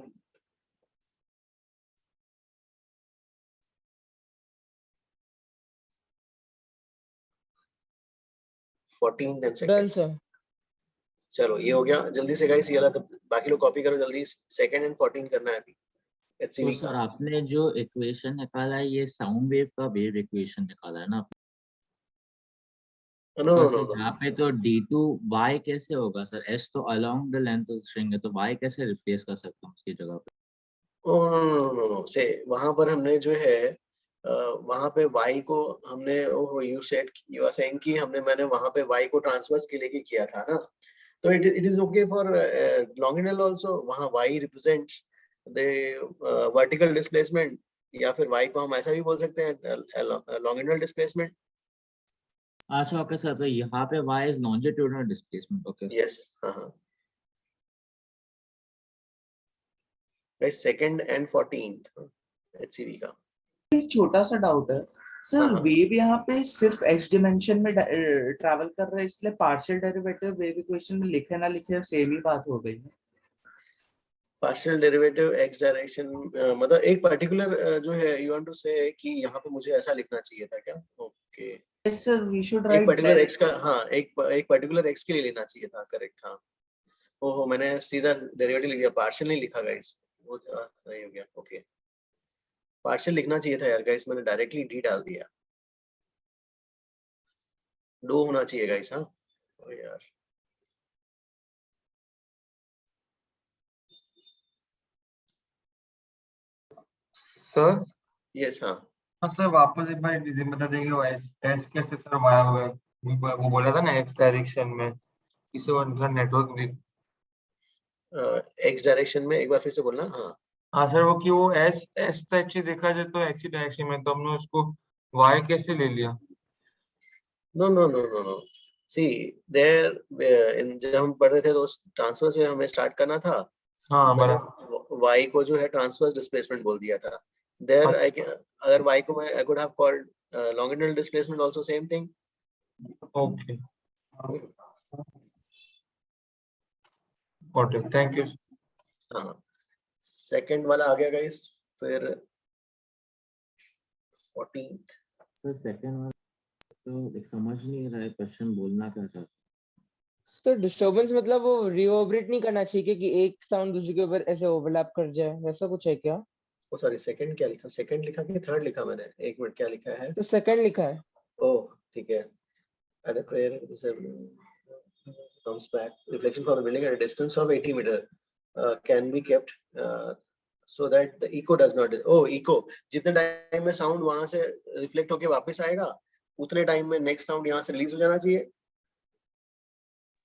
Fourteen then done second. Sir. चलो ये हो गया जल्दी से गाइस, ये वाला तो बाकी लोग कॉपी करो जल्दी। सेकंड एंड 14 करना है अभी तो HCV सर का। आपने जो इक्वेशन निकाला है ये साउंड वेव का वेव इक्वेशन निकाला है ना? नो तो नो सर नो यहाँ पे तो d2 y कैसे होगा सर? s तो along the length of string है, तो y कैसे रिप्लेस कर सकता हूँ उसकी जगह पे? नो से वहां पर हमने जो है वहां पे y को हमने you said you are saying कि मैंने वहां पे y को ट्रांसवर्स के लिए किया था ना, तो it is okay for longitudinal also. वहां y represents the vertical displacement, या फिर y को हम ऐसा भी बोल सकते हैं लॉन्गिट्यूडिनल डिस्प्लेसमेंट। अच्छा ओके सर, तो यहाँ पे y is longitudinal displacement. Okay yes हाँ। Guys second and 14th HCV का एक छोटा सा डाउट है सर, वेव यहाँ पे सिर्फ x डिमेंशन में ट्रैवल कर रहा है, इसलिए पार्शियल डेरिवेटिव वेव इक्वेशन में लिखे ना लिखे सेम ही बात हो गई है। पार्शियल डेरिवेटिव x डायरेक्शन मतलब एक पर्टिकुलर जो है यू वांट टू से कि यहाँ पे मुझे ऐसा लिखना चाहिए था क्या? Okay yes sir, we should एक राइट पर्टिकुलर x का, हाँ एक पर्टिकुलर x के लिए लेना चाहिए था, करेक्ट हाँ। ओहो मैंने सीधा डेरिवेटिव लिख दिया, पार्शियल नहीं लिखा गाइस, वो सही हो गया। ओके, पार्शियल लिखना चाहिए था यार गाइस, मैंने डायरेक्टली डी डाल दिया। डो होना चाहिए गाइस। हाँ ओ यार, सर यस हाँ हाँ सर, वापस एक बार बता देंगे वो एस कैसे सर वाया हुआ है? वो बोला था ना एक्स डायरेक्शन में, इसे उनका नेटवर्क भी। एक्स डायरेक्शन में एक बार फिर से बोलना। हाँ हाँ सर, वो कि वो एस एस तो एक्चुअली देखा जाए तो एक्स डायरेक्शन में, तो हमने उसको वाई कैसे ले लिया? No no no no no, see there जब हम पढ़ रहे थे तो उस ट्रांसवर्स में हमें स्टार्ट करना था। हाँ मैंने बराबर। y को जो है ट्रांसवर्स डिस्प्लेसमेंट बोल दिया था। देयर आई अगर y को मैं I could have called longitudinal displacement also, same thing. Okay, got it, thank you. हाँ, सेकंड वाला आ गया गाइस। फिर 14th तो सेकंड वाला तो एक समझ नहीं रहा है क्वेश्चन बोलना क्या चाहता है। सर डिस्टरबेंस मतलब वो रिवर्बरेट नहीं करना चाहिए कि एक साउंड दूसरे के ऊपर ऐसे ओवरलैप कर जाए, वैसा कुछ है क्या? ओ सॉरी, सेकंड क्या लिखा? सेकंड लिखा कि थर्ड लिखा मैंने? एक मिनट, क्या लिखा है? तो सेकंड लिखा है। ओह ठीक है। At a prayer comes back, reflection from the building at a distance of 80 meter can be kept so that the echo does not. Oh, echo, जितने टाइम में साउंड वहां से रिफ्लेक्ट होके वापस आएगा उतने टाइम में नेक्स्ट साउंड यहाँ से रिलीज हो जाना चाहिए।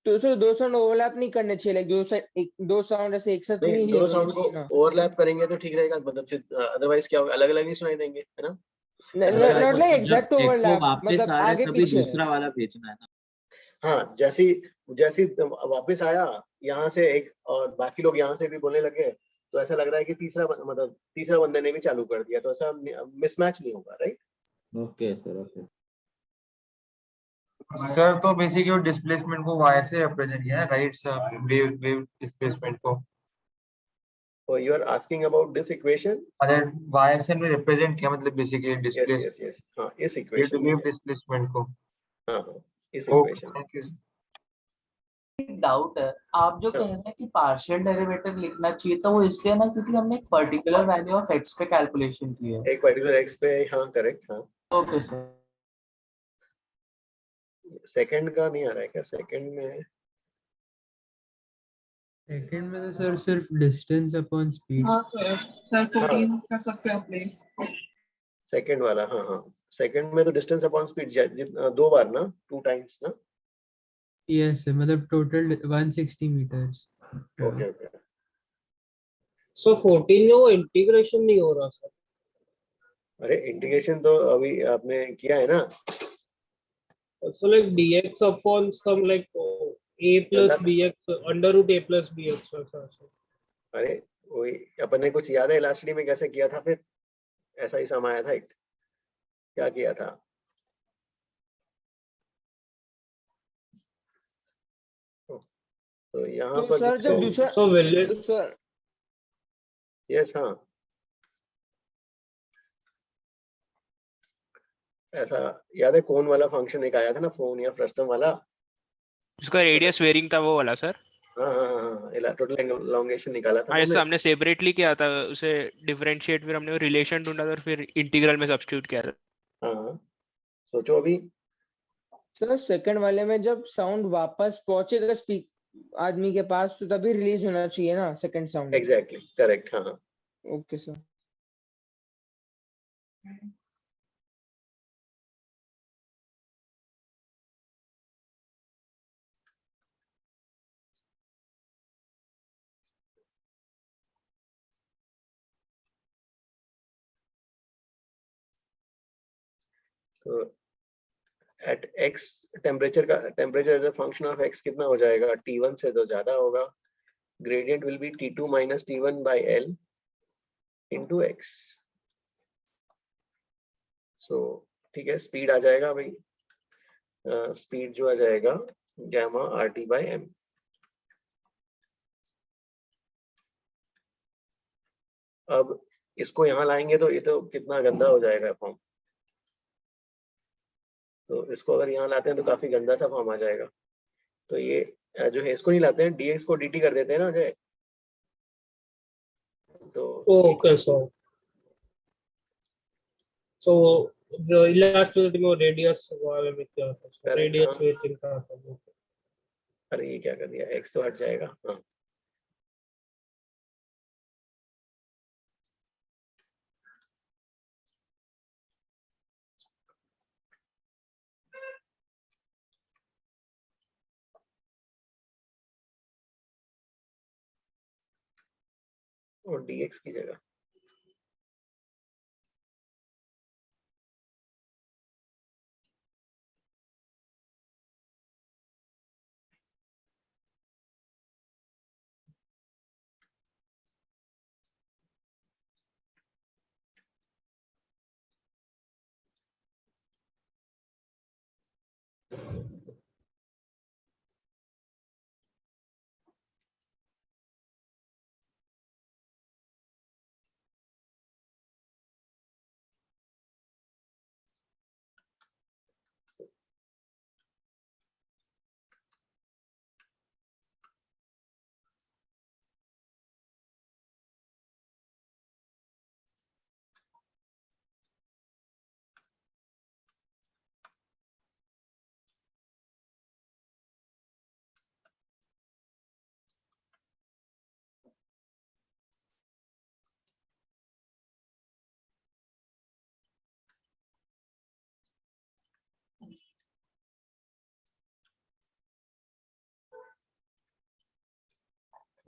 तो सर दो साउंड ओवरलैप नहीं करने चाहिए, लाइक दो साउंड ऐसे एक साथ नहीं, नहीं दोनों होने साउंड को चाहिए ना। ओवरलैप करेंगे तो ठीक रहेगा, मतलब फिर अदरवाइज क्या होगा, अलग अलग नहीं सुनाई देंगे, है ना? ऐसा लग रहा नॉट लाइक है जब एग्जैक्ट echo ओवरलैप, वापस मतलब आ रहा है आगे तभी पीछे। दूसरा वाला भेजना है ना। हाँ, जैसी जैसी वापस आया यहाँ से एक और बाकी लोग यहाँ से भी बोलने लगे, तो ऐसा लग रहा है कि मतलब तीसरा बंदे ने भी चालू कर दिया, तो ऐसा मिसमैच नहीं होगा, right? Okay sir, okay. Sir तो बेसिकली डिस्प्लेसमेंट को वाई से रिप्रेजेंट किया है, right sir, wave wave displacement को। So you are asking about this equation? अरे वाई से हमने रिप्रेजेंट किया, मतलब basically Yes, displace yes, yes. हाँ, इस equation में वेव है। डिस्प्लेसमेंट को। हाँ हाँ, इस ओके, equation में। Thank you. एक डाउट है, आप जो कह रहे हैं कि पार्शियल डेरिवेटिव लिखना चाहिए, तो वो इसलिए ना क्योंकि हमने एक पर्टिकुलर वैल्यू ऑफ एक्स पे कैलकुलेशन की है। एक पर्टिकुलर एक्स पे, हाँ करेक्ट। हाँ, ओके सर। सेकंड का नहीं आ रहा है क्या? सेकंड में सेकंड में तो सर सिर्फ डिस्टेंस अपॉन स्पीड। हाँ सर 14 कर सकते हो प्लीज। सेकंड वाला, हाँ हाँ, सेकंड में तो डिस्टेंस अपॉन स्पीड दो बार ना, 2 टाइम्स ना। यस सर, मतलब total 160 metres. Okay okay. So 14 में वो इंटीग्रेशन नहीं हो रहा सर। अरे इंटीग्रेशन तो अभी आपने किया है ना। So like dx upon some like a plus bx under root a plus bx वैसा। अरे वही अपन ने कुछ याद है इलास्टिसिटी में कैसे किया था? फिर ऐसा ही सम आया था, एक क्या किया था? तो यहाँ तो पर सर जब दूसरा सर यस हाँ, ऐसा याद है कौन वाला फंक्शन एक आया था ना, फोन या फ्रस्टम वाला, उसका रेडियस वेरिंग था वो वाला सर। हाँ हाँ हाँ, टोटल एलोंगेशन निकाला था हाँ, हमने। हमने सेपरेटली किया था उसे डिफरेंशिएट, फिर हमने रिलेशन ढूंढा था और फिर इंटीग्रल में सब्स्टिट्यूट किया था। हाँ, सोचो अभी। सर सेकंड वाले में जब साउंड वापस पहुंचेगा स्पीक आदमी के पास तो तभी रिलीज होना चाहिए ना सेकंड साउंड। Exactly correct. हाँ ओके सर। तो at x temperature as a function of x कितना हो जाएगा? T1 से तो ज्यादा होगा। Gradient will be T2 minus T1 by L into x। सो ठीक है, स्पीड आ जाएगा भाई, स्पीड जो आ जाएगा गैमा RT by M। अब इसको यहाँ लाएंगे तो ये तो कितना गंदा हो जाएगा फॉर्म। तो इसको अगर यहाँ लाते हैं तो काफी गंदा सा फॉर्म आ जाएगा। तो ये जो है इसको नहीं लाते हैं, dx को dt कर देते हैं ना अजय। तो Okay, so the elasticity में radius वाले में क्या था? So Correct, radius हाँ। weighting का था। अरे ये क्या कर दिया, x तो हट जाएगा। हाँ और dx की जगह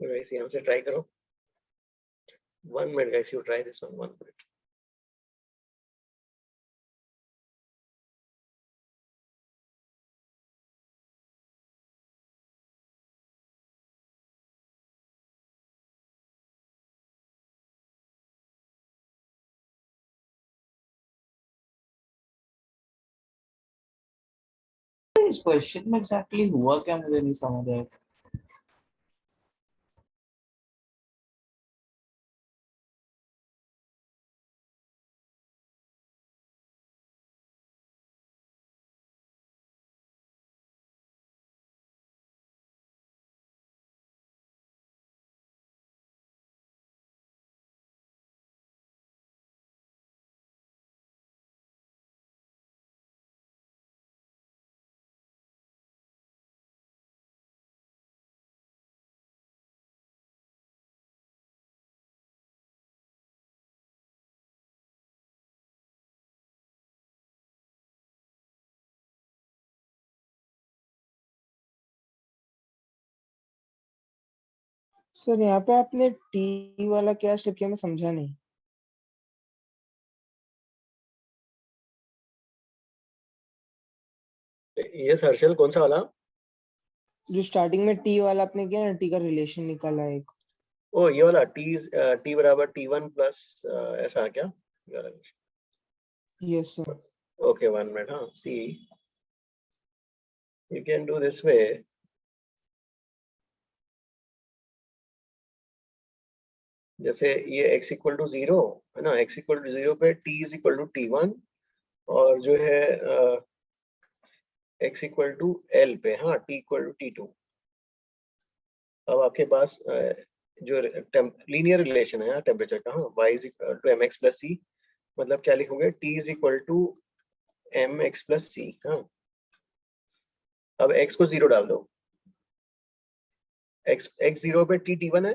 guys यहाँ से ट्राई करो। 1 minute guys, you try this one 1 minute। इस क्वेश्चन में एग्जैक्टली हुआ क्या, मुझे नहीं समझ आया। सर यहाँ पे आपने टी वाला क्या स्टेप किया, मैं समझा नहीं। ये हर्षल कौन सा वाला? जो स्टार्टिंग में टी वाला आपने किया ना, टी का रिलेशन निकाला एक। ओ ये वाला t बराबर t1 प्लस ऐसा क्या? Yes sir. Okay, 1 minute, huh? See, you can do this way. जैसे ये x इक्वल टू 0 है ना, x इक्वल टू 0 पे t is equal to t1 और जो है x इक्वल टू l पे, हाँ t इक्वल टू t2। अब आपके पास जो लीनियर रिलेशन है टेम्परेचर का, हाँ y is equal to mx plus c, मतलब क्या लिखोगे, t is equal to mx plus c। हाँ अब x को 0 डाल दो, x 0 पे t t1 है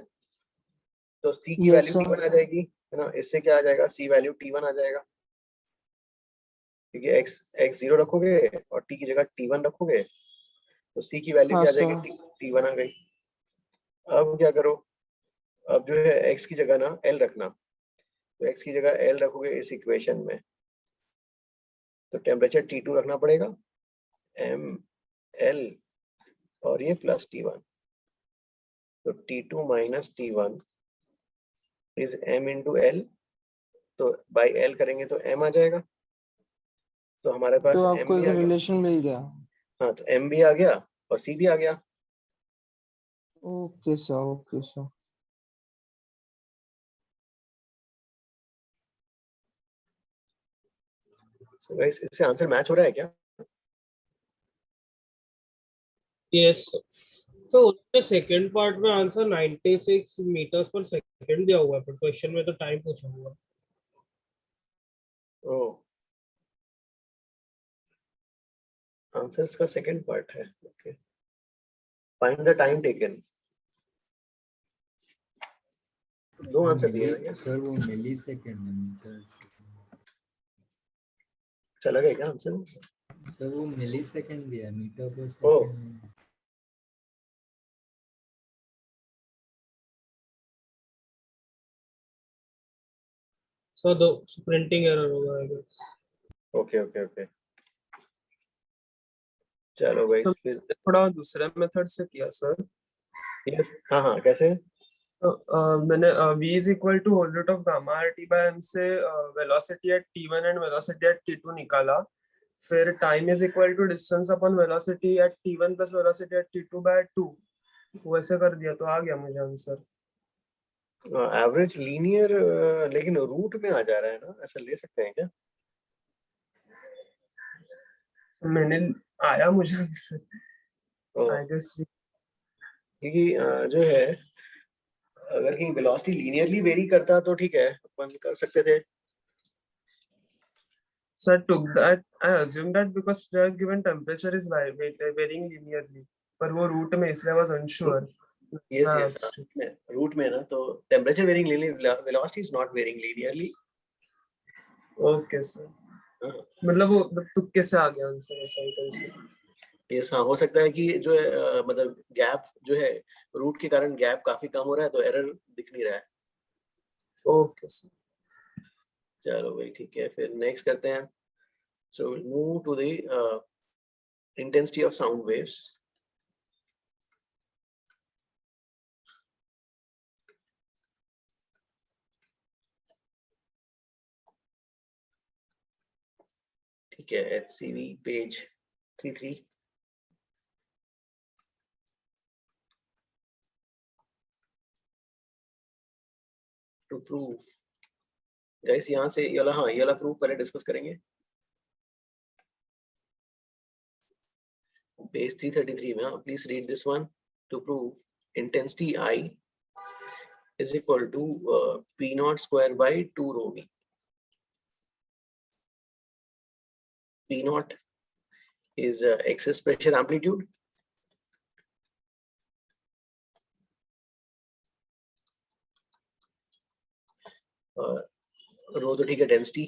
तो c की वैल्यू t1 आ जाएगी, है ना। इससे क्या आ जाएगा, c वैल्यू t1 आ जाएगा, क्योंकि x 0 रखोगे और t की जगह t1 रखोगे तो c की वैल्यू क्या आ जाएगी, t1 आ गई। अब क्या करो, अब जो है x की जगह ना l रखना, तो x की जगह l रखोगे इस इक्वेशन में, तो टेम्परेचर t2 रखना पड़ेगा, m l और ये प्लस t1, तो t2 minus t1 is m into l, तो बाई l करेंगे तो m आ जाएगा, तो हमारे पास तो m आपको भी एक आ गया। रिलेशन मिल गया। हाँ तो m भी आ गया और c भी आ गया। Okay sir, okay sir. So guys, इससे आंसर मैच हो रहा है क्या? Yes sir. तो उसमें सेकंड पार्ट में आंसर 96 मीटर्स पर सेकंड दिया हुआ है, पर क्वेश्चन में तो टाइम पूछा हुआ है। ओ, आंसर्स का सेकंड पार्ट है। Okay, find the time taken. दो आंसर दिए हैं क्या? सर वो मिली सेकेंड है, मीटर चला गया क्या आंसर? सर वो मिली सेकेंड दिया है, मीटर पर ओ, सेकेंड। सो दो प्रिंटिंग एरर होगा I guess. Okay okay okay, चलो भाई सर फिर। थोड़ा दूसरे मेथड से किया सर। यस, हाँ हाँ, कैसे? मैंने v is equal to whole root of gamma R T by M से velocity at t1 and velocity at t2 निकाला। फिर time is equal to distance upon velocity at t1 plus velocity at t2 by 2, वैसे कर दिया तो आ गया मुझे आंसर। एवरेज लीनियर, लेकिन रूट में आ जा रहा है ना, ऐसा ले सकते हैं क्या? मैंने आया मुझे आंसर ओ, आई गेस। क्योंकि जो है, अगर कहीं वेलोसिटी लीनियरली वेरी करता तो ठीक है, अपन कर सकते थे। So I took that, I assumed that because the given temperature is varying linearly, पर वो रूट में इसलिए I was unsure. Yes yes, root में ना, तो temperature varying linearly, velocity is not varying linearly. Okay sir, मतलब वो तुक्के से आ गया आंसर ऐसा ही कैसे? यस हाँ, हो सकता है कि जो है मतलब गैप जो है, रूट के कारण गैप काफी कम हो रहा है, तो एरर दिख नहीं रहा है। ओके सर, चलो भाई ठीक है, फिर नेक्स्ट करते हैं। So move to the intensity of sound waves. ठीक है, HCV page 33। To prove guys, यहाँ से ये वाला, हाँ ये वाला प्रूफ पहले डिस्कस करेंगे। पेज 333 में, please read this one. To prove intensity I is equal to P naught square by 2 rho V. P naught is excess pressure amplitude. Rho तो ठीक है, डेंसिटी।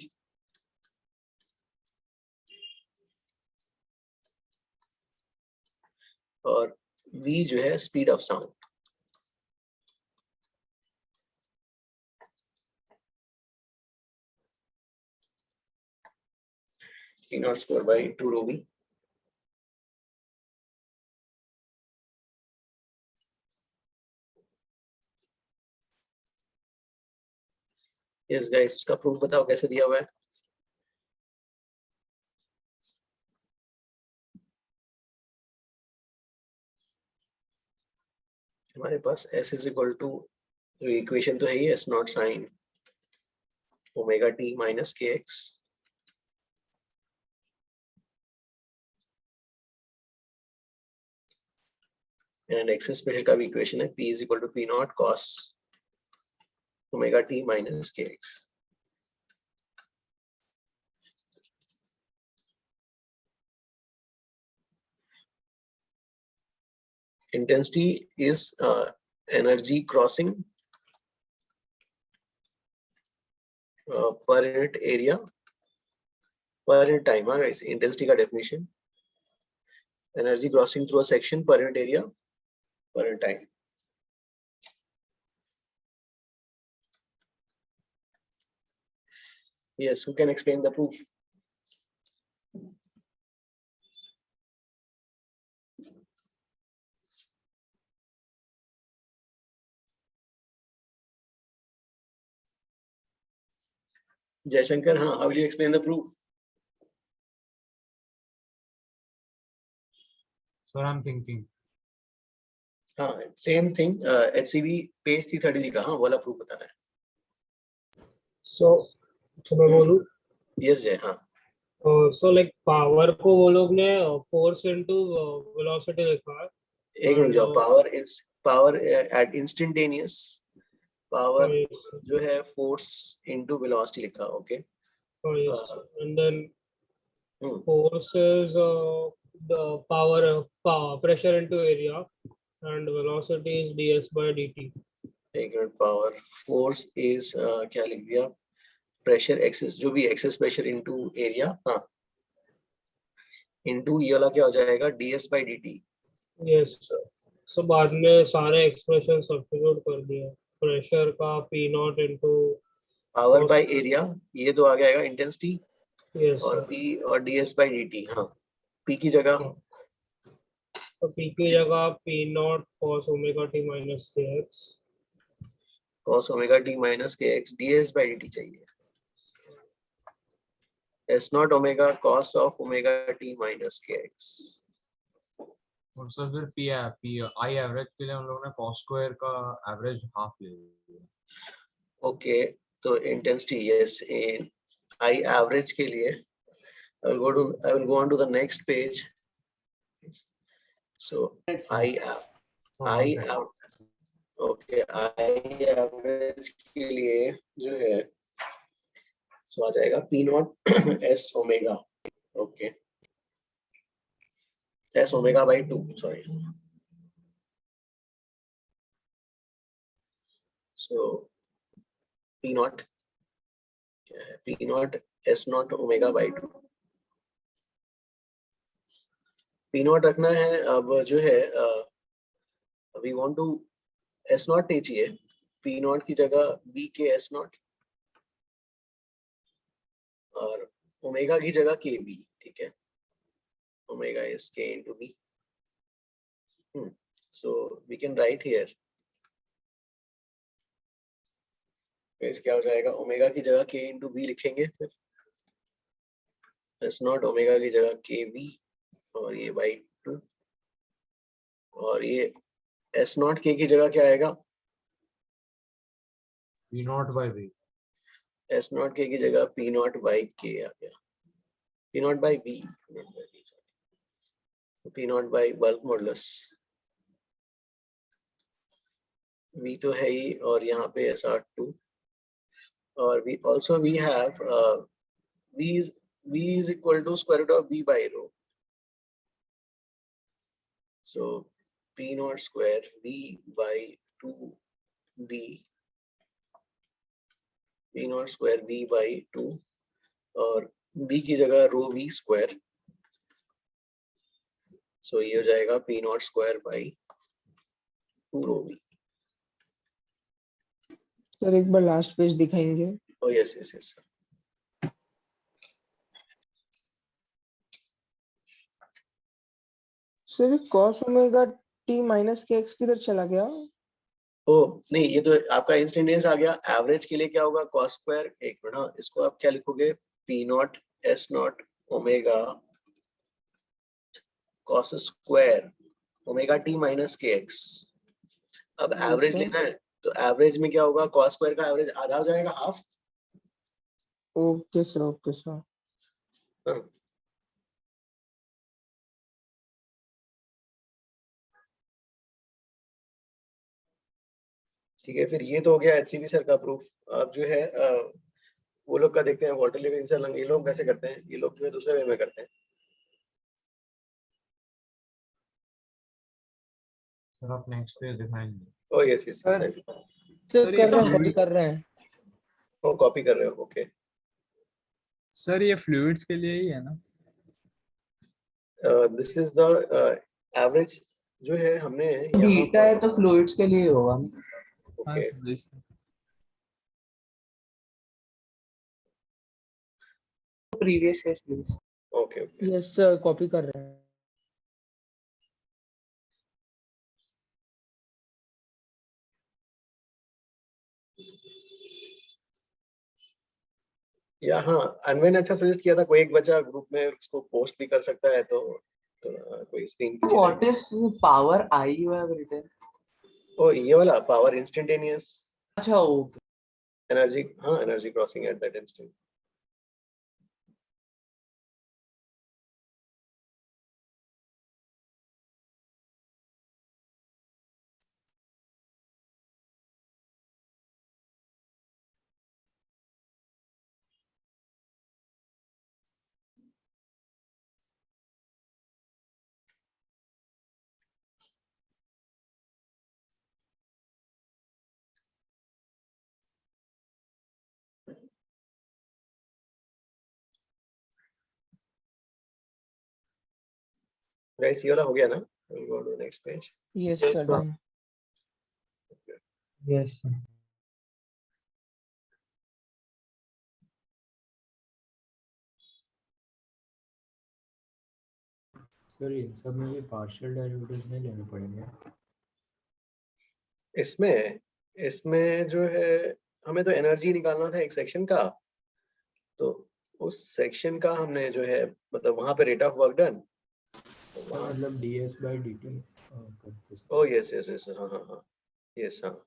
और V जो है speed of sound. P naught square by 2 rho V. Yes guys, उसका proof बताओ कैसे दिया हुआ है। हमारे पास S is equal to, equation तो है ही, S naught sine omega t minus kx, and excess pressure का भी इक्वेशन है, P is equal to P naught cos omega t minus kx। Intensity is energy crossing per unit area per unit time। हाँ guys, intensity का definition, energy crossing through a section per unit area per unit time। Yes, who can explain the proof? Jaishankar, हाँ, how will you explain the proof? Sir, I'm thinking. हाँ, same thing, HCV page 330 का, हाँ वाला proof बताना है। सो मैं बोलूं? Yes जय, हाँ। सो लाइक पावर को वो लोग ने फोर्स इनटू वेलोसिटी लिखा है, एक मिनट जाओ, power at instantaneous power yes, जो है फोर्स इनटू वेलोसिटी लिखा, okay. yes. And then hmm, force is the power pressure into area, and velocity is ds by dt. एक मिनट, पावर फोर्स इज क्या लिख दिया, pressure access, जो भी excess pressure into area, हाँ, into ये वाला क्या हो जाएगा, ds by dt। Yes sir. So बाद में सारे एक्सप्रेशन सब्स्टिट्यूट कर दिया, प्रेशर का p not into power by area, ये तो आ जाएगा इंटेंसिटी, यस और सर। p और ds by dt। हाँ, p की जगह तो p की जगह p naught cos omega t minus kx, cos omega t minus kx ds by dt चाहिए, s naught omega cos of omega t minus kx। और sir फिर पी आई एवरेज के लिए हम लोग ने cos स्क्वायर का एवरेज हाफ ले लिया। ओके, तो intensity, yes, in I average के लिए I will go on to the next page. So I okay, I average के लिए जो है so आ जाएगा P not S omega, okay, S omega by 2, sorry. So P not P not S naught omega by 2, P not रखना है। अब जो है we want to S not नहीं चाहिए, P नॉट की जगह B के S नॉट और ओमेगा की जगह के बी, ठीक है, omega is k into B. So we can write here, इस क्या हो जाएगा, ओमेगा की जगह के इनटू बी लिखेंगे, फिर एस नॉट ओमेगा की जगह के बी और ये बाई 2, और ये एस नॉट के की जगह क्या आएगा, p naught by B, S naught k की जगह पी नॉट बाई के आ गया, p naught by B, p naught by bulk modulus, v तो है ही, और यहाँ पे SR2, और we also we have v is equal to square root of b by rho, so p naught square v by 2b, p naught square v by 2 और b की जगह रो v square, so ये हो जाएगा p naught square by 2 rho v। Sir एक बार last page दिखाएंगे? oh yes yes yes sir cos omega t minus k x किधर चला गया? ओ नहीं, ये तो आपका इंस्टेंटेनियस आ गया। एवरेज के लिए क्या होगा, cos स्क्वायर, एक मिनट, इसको आप क्या लिखोगे, p not s naught omega cos square omega t minus K x. अब एवरेज लेना है, तो एवरेज में क्या होगा, cos स्क्वायर का एवरेज आधा हो जाएगा, half. Okay sir, okay sir. ठीक है, फिर ये तो हो गया HCB सर का प्रूफ। अब जो है वो लोग का देखते हैं, वाटर लेवल सर, ये लोग कैसे करते हैं, ये लोग जो है दूसरे वे में करते हैं। सर आप नेक्स्ट पेज दिखाएंगे? ओह यस यस सर कर रहे हैं, कॉपी कर रहे हैं। ओ कॉपी कर रहे हो, ओके। सर ये फ्लूइड्स के लिए ही है ना? दिस इज द एवरेज जो है हमने बीटा है तो फ्लूइड्स के लिए होगा। Okay previous page please. Okay okay yes sir, copy कर रहे हैं। या हाँ, अनवर ने अच्छा सजेस्ट किया था, कोई एक बच्चा ग्रुप में उसको पोस्ट भी कर सकता है, तो कोई स्क्रीन की what is power I you have written? ओ ये वाला पावर इंस्टेंटेनियस, अच्छा ओके, एनर्जी, हाँ energy crossing at that instant. Guys ये वाला हो गया ना? We'll go to the next page. Yes, Yes, sir. sir. Done. Yes, sir. Sir इन सब में भी पार्शियल डेरिवेटिव्स नहीं लेने पड़ेंगे? इसमें जो है हमें तो एनर्जी निकालना था एक सेक्शन का, तो उस सेक्शन का हमने जो है मतलब वहां पे रेट ऑफ वर्क डन, मतलब ds by dt करते हैं। ओ यस यस यस, हाँ हाँ हाँ, यस हाँ।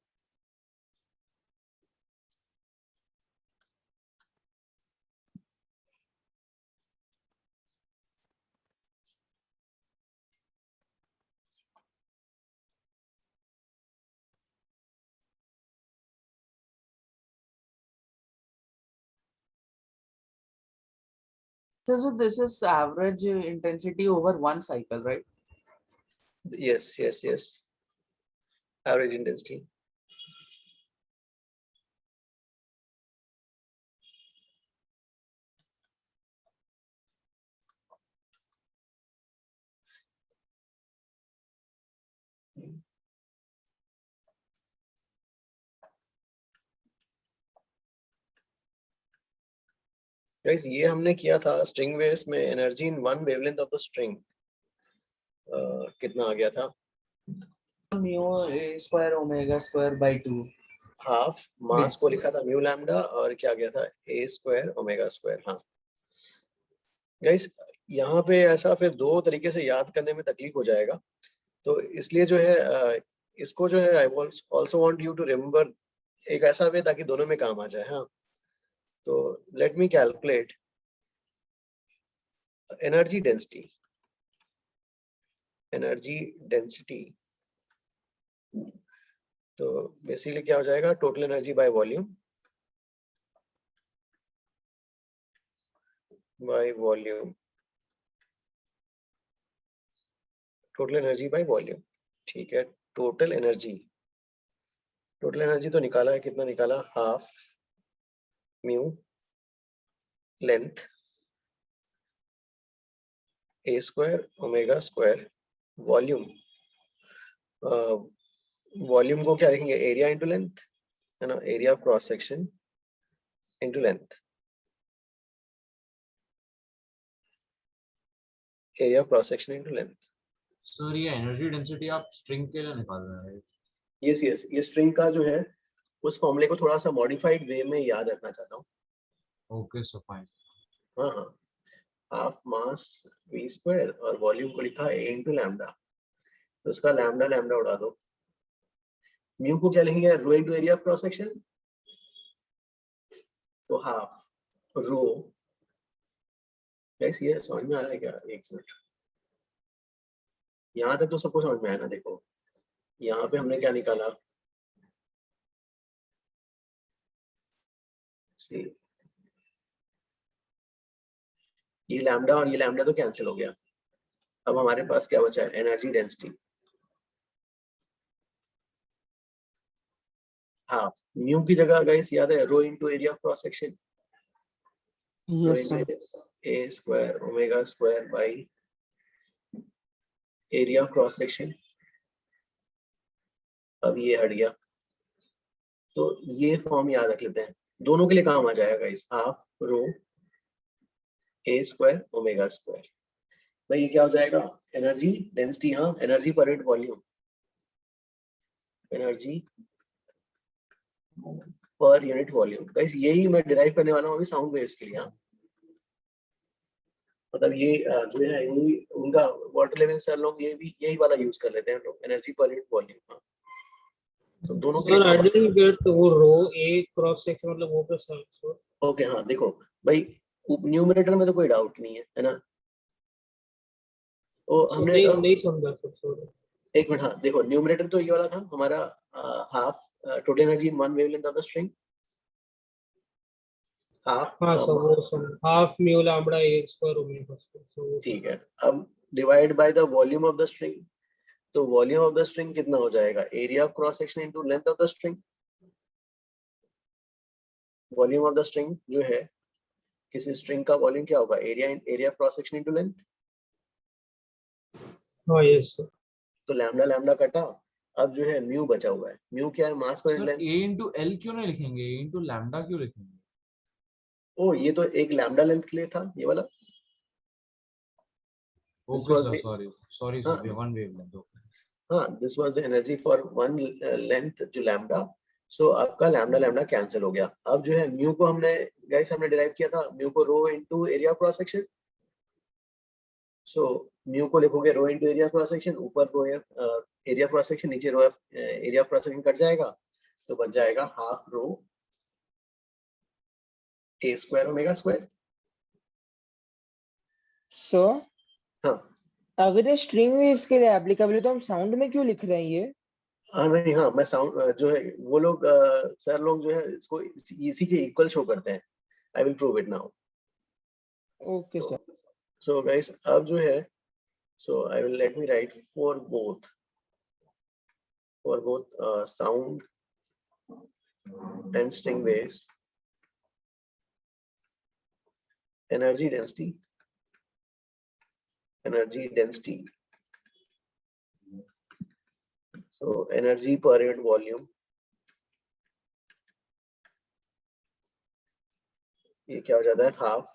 So this is average intensity over one cycle, right? Yes, yes, yes. Average intensity. Guys, ये हमने किया था स्ट्रिंग वेव्स में energy in one wavelength of the string कितना आ गया था? Mu a square omega square by 2. Half मास को लिखा था म्यू लैम्डा और क्या गया था a स्क्वायर ओमेगा स्क्वायर। हाँ गाइस, यहाँ पे ऐसा फिर दो तरीके से याद करने में तकलीफ हो जाएगा, तो इसलिए जो है इसको जो है I also want you to remember एक ऐसा वे ताकि दोनों में काम आ जाए। हाँ, तो let me calculate energy density. तो बेसिकली क्या हो जाएगा, total energy by volume total energy by volume. ठीक है, टोटल एनर्जी तो निकाला है, कितना निकाला, half mu length a square omega square volume. Volume को क्या लिखेंगे, एरिया इंटू लेंथ, है ना, area of cross section into length, area of cross section into length. Sir ये एनर्जी डेंसिटी आप स्ट्रिंग के लिए निकाल रहे हैं? यस यस, ये स्ट्रिंग का जो है उस फॉर्मूले को थोड़ा सा मॉडिफाइड वे में याद रखना चाहता हूँ। Okay sir fine. हाँ हाँ, हाफ मास v स्क्वायर और वॉल्यूम को लिखा a इंटू लैम्डा, तो उसका लैम्डा लैम्डा उड़ा दो। म्यू को क्या लिखेंगे, rho into area of cross section, तो हाफ रो। गाइस ये समझ में आ रहा है क्या? एक मिनट, यहाँ तक तो सबको समझ में आया ना? देखो यहाँ पे हमने क्या निकाला, ये लैम्डा और ये लैम्डा तो कैंसिल हो गया। अब हमारे पास क्या बचा है, एनर्जी डेंसिटी हाफ म्यू की जगह गाइस याद है rho into area of cross section, Yes, sir. a square omega square by area of cross section. अब ये हट गया, तो ये फॉर्म याद रख लेते हैं, दोनों के लिए काम आ जाएगा guys, half rho a square omega square. भाई ये क्या हो जाएगा, एनर्जी डेंसिटी, हाँ energy per unit volume, energy per unit volume. Guys यही मैं डिराइव करने वाला हूँ अभी साउंड वेव्स के लिए। हाँ मतलब ये जो है यही उनका वाटर लेवल सर लोग ये भी यही वाला यूज कर लेते हैं लोग, एनर्जी पर यूनिट वॉल्यूम। हाँ तो दोनों के Sir, I लिए didn't get वो रो a cross section मतलब वो पे सर। ओके। हाँ देखो भाई, न्यूमरेटर में तो कोई डाउट नहीं है ना? तो हमने नहीं समझा सर, सॉरी। एक मिनट, हाँ देखो न्यूमरेटर तो ये वाला था हमारा, half total energy in one wavelength of the string, half हाँ सर वो sir half mu lambda a square omega square. ठीक है। अब divide by the volume of the string, तो वॉल्यूम ऑफ द स्ट्रिंग कितना हो जाएगा, area of cross section into length of the string. Volume of the string जो है, किसी स्ट्रिंग का वॉल्यूम क्या होगा, area of cross section into length. हाँ यस सर। तो लैम्डा लैम्डा कटा, अब जो है म्यू बचा हुआ है। म्यू क्या है? मास पर sir length. a into l क्यों नहीं लिखेंगे, a into lambda क्यों लिखेंगे? ओ ये तो एक लैम्डा लेंथ के लिए था ये वाला। This Okay was sir, the sorry हाँ sir, one wavelength. Okay. हाँ, this was the energy for one length जो लैम्डा। सो आपका लैम्डा लैम्डा कैंसिल हो गया। अब जो है म्यू को हमने गाइस हमने डिराइव किया था, म्यू को rho into area cross section. So mu को लिखोगे rho into area cross section, ऊपर रो एरिया क्रॉस सेक्शन, नीचे rho area cross section cut जाएगा, तो बच जाएगा half rho A square omega square. So हाँ अगर ये स्ट्रिंग वेव्स के लिए एप्लीकेबल है तो हम साउंड में क्यों लिख रहे हैं ये? हाँ नहीं हाँ, मैं साउंड जो है वो लोग सर लोग जो है इसको इसी के इक्वल शो करते हैं। I will prove it now. Okay sir. So guys अब जो है, so I will let me write for both sound and string waves, energy density, so energy per unit volume, ये क्या हो जाता है? Half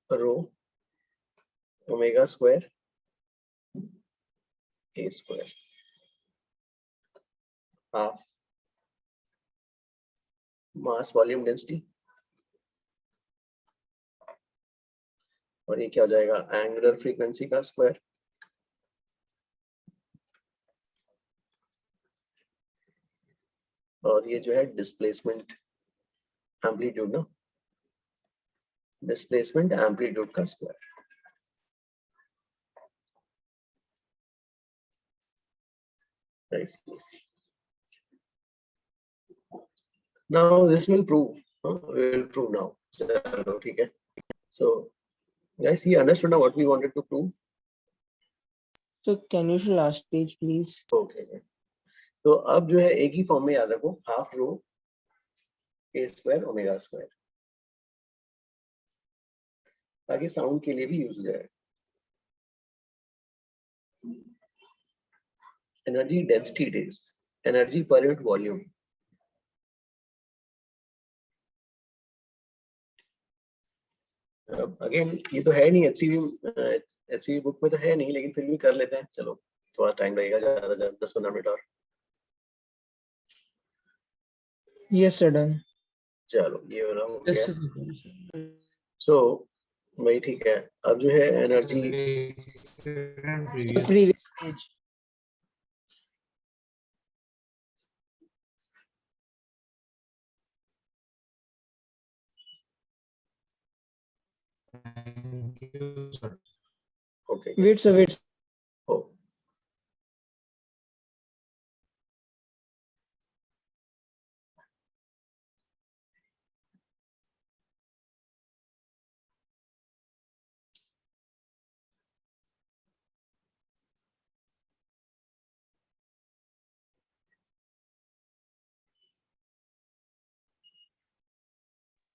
rho omega square A square, half mass volume density, और ये क्या हो जाएगा? एंगुलर फ्रीक्वेंसी का स्क्वायर, और ये जो है डिस्प्लेसमेंट एम्पलीट्यूड ना, डिस्प्लेसमेंट एम्पलीट्यूड का square. Now this will prove. We will prove now. चलो ठीक है. So guys, you understood now what we wanted to prove? So can you show last page please? Okay. तो अब जो है एक ही फॉर्म में याद रखो, half rho A square omega square, ताकि साउंड के लिए भी यूज हो जाए। Energy density it is energy per unit volume. Again ये तो है नहीं एचसीवी बुक में तो है नहीं, लेकिन फिर भी कर लेते हैं। चलो थोड़ा टाइम लगेगा, ज्यादा 10-15 मिनट और। Yes sir, done. चलो ये हो गया। सो वही ठीक है। अब जो है energy Previous page. Okay Wait sir, wait. हो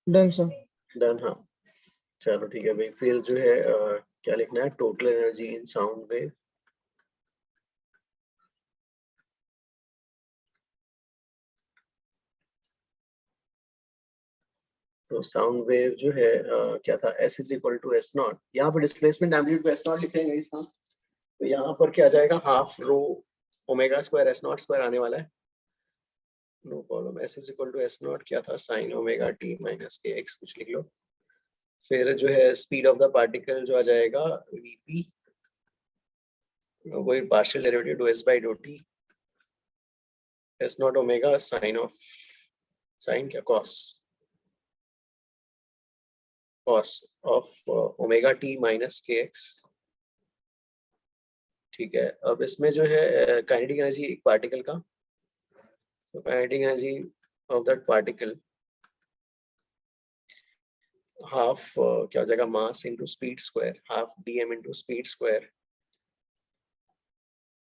Done sir. डन। हाँ चलो ठीक है भाई। फिर जो है क्या लिखना है? Total energy in sound wave, तो साउंड वेव जो है क्या था? S is equal to S naught. यहाँ पर डिस्प्लेसमेंट एम्पलीट्यूड को S नॉट लिखेंगे इसका, तो यहाँ पर क्या आ जाएगा? Half rho omega square S not square आने वाला है। No problem. S is equal to S naught क्या था? Sine omega t minus k x कुछ लिख लो। फिर जो है स्पीड ऑफ द पार्टिकल जो आ जाएगा vp, वही पार्शियल डेरिवेटिव डो s बाई डो t, S naught omega sine क्या? cos of omega t minus k x। ठीक है। अब इसमें जो है काइनेटिक एनर्जी एक पार्टिकल का, तो kinetic energy of that particle half क्या हो जाएगा? Mass into speed square, half dm into speed square,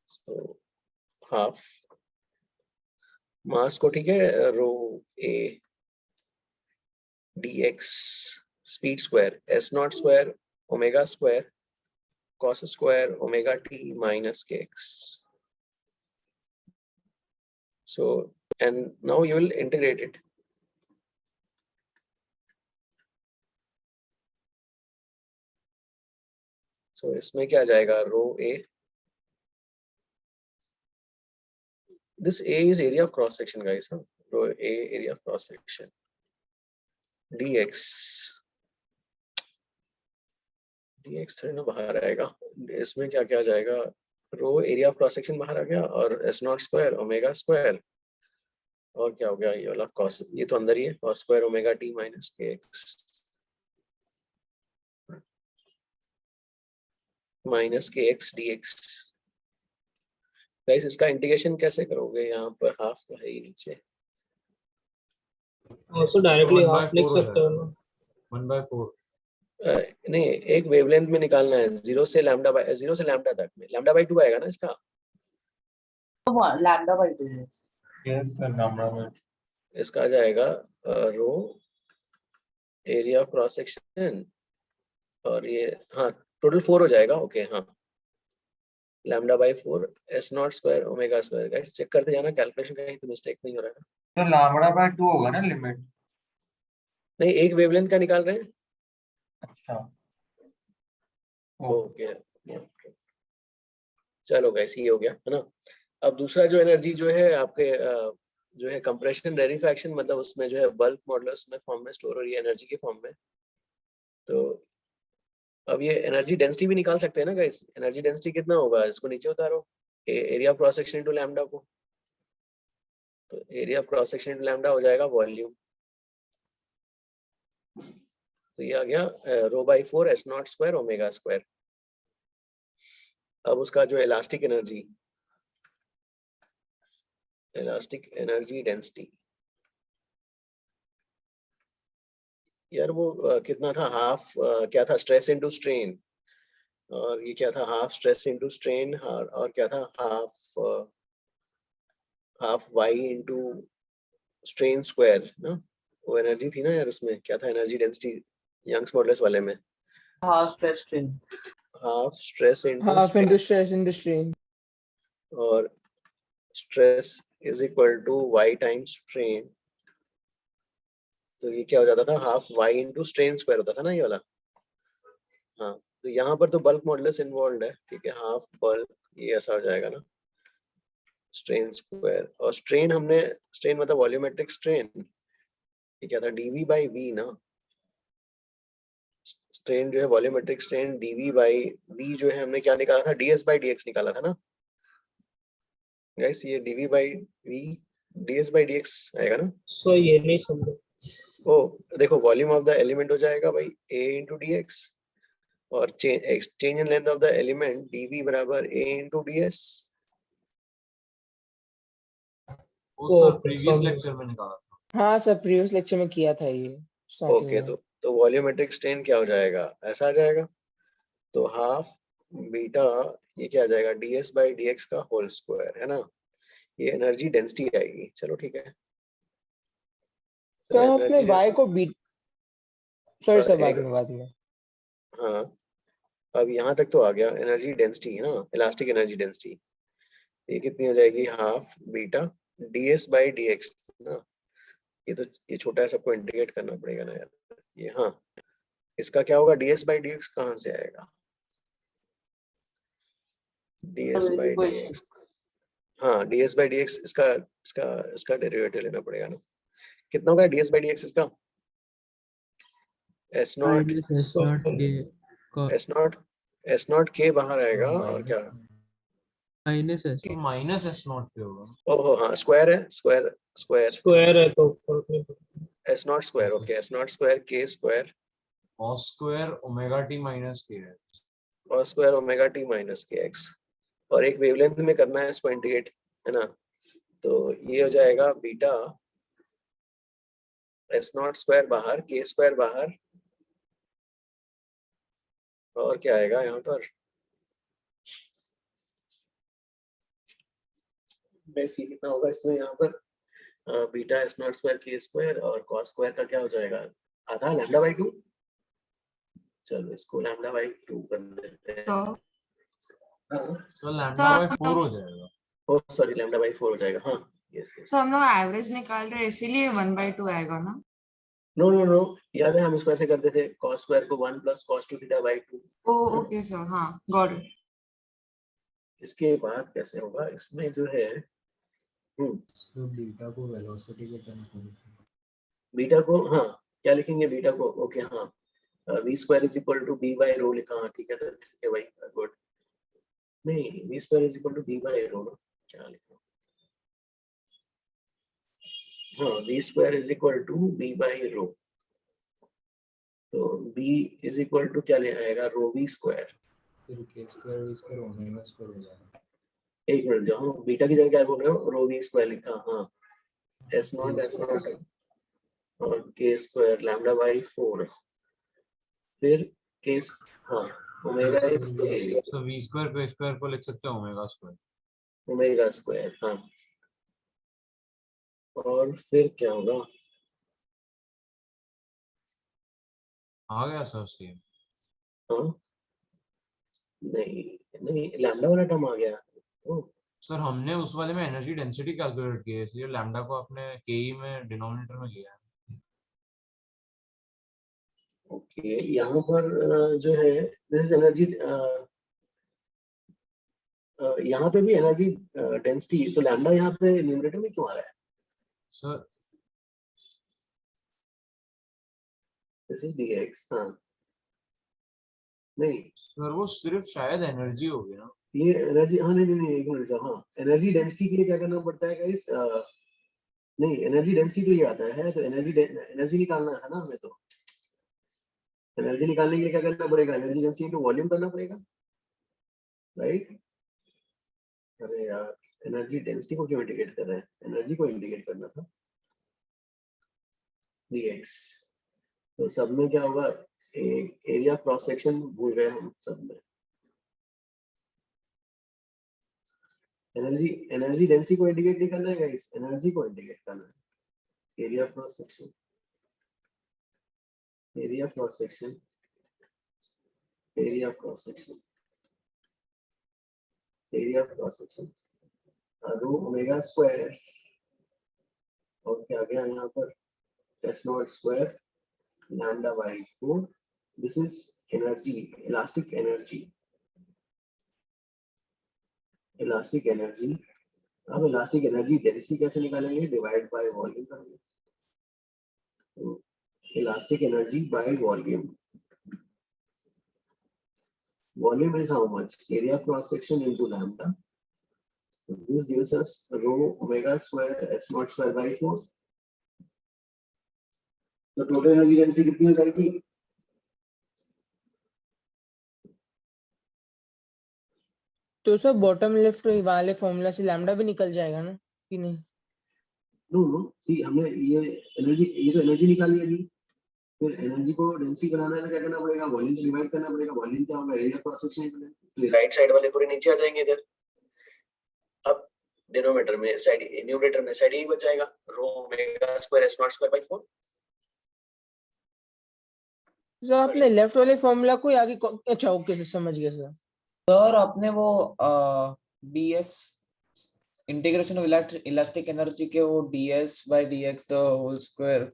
तो हाफ मास को ठीक है रो a dx speed square S not square omega square cos square omega t minus kx. So and now you will integrate it. So इसमें क्या जाएगा, रो a. This a is area of cross section, guys. Huh? Ro a area of cross section. dx थोड़ी ना बाहर आएगा, इसमें क्या क्या जाएगा, rho area of cross section बाहर आ गया और S not square omega square, और क्या हो गया ये वाला कॉस, ये तो अंदर ही है, cos square omega T minus K x minus K x D x. Guys इसका इंटीग्रेशन कैसे करोगे, यहाँ पर हाफ तो है ही नीचे, also directly half लिख सकते हो ना, 1/4 नहीं एक वेवलेंथ में निकालना है, 0 से लैम्डा तक में, लैम्डा बाई 2 आएगा ना इसका, लैम्डा बाय 2 है। यस सर, लैम्डा बाय इसका आ जाएगा rho area of cross section, और ये हाँ टोटल 4 हो जाएगा। ओके हाँ, lambda by 4 S not square omega square. Guys check करते जाना कैलकुलेशन कहीं तो मिस्टेक नहीं हो रहा है। तो लैम्डा बाय 2 होगा ना लिमिट? नहीं एक वेवलेंथ का निकाल रहे हैं। अच्छा ओके चलो गाइस ये हो गया है ना। अब दूसरा जो एनर्जी जो है आपके जो है कंप्रेशन रेरिफैक्शन, मतलब उसमें जो है बल्क मॉडुलस में फॉर्म में स्टोर हो रही है एनर्जी के फॉर्म में। तो अब ये एनर्जी डेंसिटी भी निकाल सकते हैं ना गाइस। एनर्जी डेंसिटी कितना होगा, इसको नीचे उतारो, area of cross section into lambda को, तो area of cross section into lambda हो जाएगा वॉल्यूम। तो ये आ गया rho by 4 S not square omega square. अब उसका जो इलास्टिक एनर्जी डेंसिटी, यार वो कितना था, हाफ क्या था, स्ट्रेस इनटू स्ट्रेन, और ये क्या था, हाफ स्ट्रेस इनटू स्ट्रेन, और क्या था, half Y into strain square ना। वो एनर्जी थी ना यार, उसमें क्या था एनर्जी डेंसिटी यंग्स मॉडुलस वाले में, half stress strain, half into stress into strain, और stress is equal to Y times strain. तो ये क्या हो जाता था, half Y into strain square होता था ना ये वाला। हाँ तो यहाँ पर तो बल्क मॉडुलस इन्वॉल्व है, ठीक है, हाफ बल्क, ये ऐसा हो जाएगा ना स्ट्रेन स्क्वायर। और स्ट्रेन हमने, स्ट्रेन मतलब वॉल्यूमेट्रिक स्ट्रेन, ये क्या था डीवी बाई वी ना, स्ट्रेन जो है volumetric strain dv by v जो है हमने क्या निकाला था, डीएस बाई डीएक्स निकाला था ना गाइस। ये dv by v ds by dx आएगा ना। सो ये नहीं समझो। ओ देखो वॉल्यूम ऑफ द एलिमेंट हो जाएगा भाई a इंटू डी एक्स, और change in length of the element dv बराबर a इंटू डी एस। वो सर प्रीवियस लेक्चर में निकाला था। हाँ सर प्रीवियस लेक्चर में किया था ये स्टार्टिंग ओके में। तो वॉल्यूमेट्रिक स्ट्रेन क्या हो जाएगा, ऐसा आ जाएगा, तो हाफ बीटा ये क्या आ जाएगा ds बाई dx का होल स्क्वायर है ना। ये एनर्जी डेंसिटी आएगी। चलो ठीक है, तो हम अपने एनर्जी y को बीट, सॉरी सर एक, बाद में हाँ अब यहाँ तक तो आ गया एनर्जी डेंसिटी है ना, इलास्टिक एनर्जी डेंसिटी। ये कितनी हो जाएगी, half beta ds by dx ना। ये तो ये छोटा है, सबको इंटीग्रेट करना पड़ेगा ना यार ये। हाँ इसका क्या होगा, ds बाई dx कहाँ से आएगा, ds बाई dx, हाँ ds बाई dx इसका इसका इसका डेरिवेटिव लेना पड़ेगा ना। कितना होगा ds बाई dx इसका, एस नॉट के बाहर आएगा, और क्या माइनस एस नॉट पे होगा। ओहो हाँ स्क्वायर है, स्क्वायर है तो फर्क नहीं पड़ता। S not square, okay S not square K square cos square omega T minus K है, और square omega T minus K X, और एक वेवलेंथ में करना है इसको इंटीग्रेट है ना। तो ये हो जाएगा बीटा एस नॉट स्क्वायर बाहर, के स्क्वायर बाहर, और क्या आएगा यहाँ पर, बस ये कितना होगा इसमें यहाँ पर, beta S not square K square, और कॉस स्क्वायर का क्या हो जाएगा, आधा लैम्डा बाई 2। चलो इसको लैम्डा बाई 2 कर देते हैं। हाँ सर लैम्डा तो बाय हम 4 हो लोग जाएगा। ओ सॉरी लैम्डा बाई 4 हो जाएगा। हाँ यस यस। तो हम लोग एवरेज निकाल रहे हैं इसीलिए 1/2 आएगा ना। नो नो नो, याद है हम इसको ऐसे करते थे cos स्क्वायर को 1 plus cos 2 theta by 2। Oh okay sir, हाँ गॉट इट। इसके बाद कैसे होगा इसमें जो है तो बीटा को वेलोसिटी के टर्म में बीटा को, हाँ क्या लिखेंगे बीटा को, ओके हाँ v square is equal to b by rho लिखा, हाँ ठीक है तो ठीक है भाई गुड। नहीं v square is equal to b by rho ना, क्या लिखा, हाँ v square is equal to b by rho, तो b इज इक्वल टू क्या ले आएगा रो v स्क्वायर। फिर k स्क्वायर ओमेगा स्क्वायर हो जाएगा। एक मिनट जाओ, बीटा की जगह क्या बोल रहे हो, रो v स्क्वायर लिखा, हाँ s नॉट और k स्क्वायर लैम्डा बाई 4, फिर k, हाँ ओमेगा तो v स्क्वायर को लिख सकते हैं ओमेगा स्क्वायर। ओमेगा स्क्वायर, हाँ और फिर क्या होगा, आ गया सर सेम। हाँ नहीं नहीं लैम्डा वाला टर्म आ गया। ओ सर हमने उस वाले में एनर्जी डेंसिटी कैलकुलेट की है इसलिए लैम्डा को आपने ke में डिनोमिनेटर में लिया है। ओके यहाँ पर जो है दिस इज एनर्जी, यहाँ पे भी एनर्जी डेंसिटी, तो लैम्डा यहाँ पे न्यूमरेटर में क्यों आ रहा है, सर दिस इज dx, हाँ नहीं सर वो सिर्फ शायद एनर्जी होगी ना। ये एनर्जी, हाँ नहीं नहीं नहीं एक मिनट जाओ, हाँ एनर्जी डेंसिटी के लिए क्या करना पड़ता है गाइस, नहीं एनर्जी डेंसिटी तो ये आता है, तो एनर्जी निकालना है ना हमें, तो एनर्जी निकालने के लिए क्या करना पड़ेगा, एनर्जी डेंसिटी इनटू वॉल्यूम करना पड़ेगा, राइट। अरे यार एनर्जी डेंसिटी को क्यों इंडिकेट कर रहे हैं, एनर्जी को इंडिकेट करना था, dx, तो सब में क्या होगा, एरिया क्रॉस सेक्शन भूल गए हम सब में, एनर्जी डेंसिटी को इंडिकेट नहीं करना है गाइस, एनर्जी को इंडिकेट करना है, area cross section, area cross section, area cross section, area cross section रो ओमेगा स्क्वायर, और क्या गया यहाँ पर s not square lambda by 4, this is energy, elastic energy, elastic energy. अब इलास्टिक एनर्जी डेंसिटी कैसे निकालेंगे, डिवाइड बाय वॉल्यूम करेंगे, तो elastic energy by volume, volume is how much, area cross section into lambda, this gives us rho omega square s naught square by 4, तो total energy density कितनी हो जाएगी, तो sir bottom left वाले formula से lambda भी निकल जाएगा ना कि नहीं? नो नो सी हमने ये एनर्जी, ये तो एनर्जी निकाली अभी, फिर एनर्जी को डेंसिटी बनाना है, क्या करना पड़ेगा, वॉल्यूम से डिवाइड करना पड़ेगा, वॉल्यूम क्या होगा, एरिया क्रॉस सेक्शन, तो राइट साइड वाले पूरे नीचे आ जाएंगे इधर, अब डिनोमिनेटर में साइड, न्यूमरेटर में साइड ही बच जाएगा, रो omega square s not square bye 4। Sir आपने लेफ्ट वाले फॉर्मूला को आगे अच्छा ओके सर समझ गया सर। सर आपने वो ds integration of elastic energy के वो ds by dx the whole square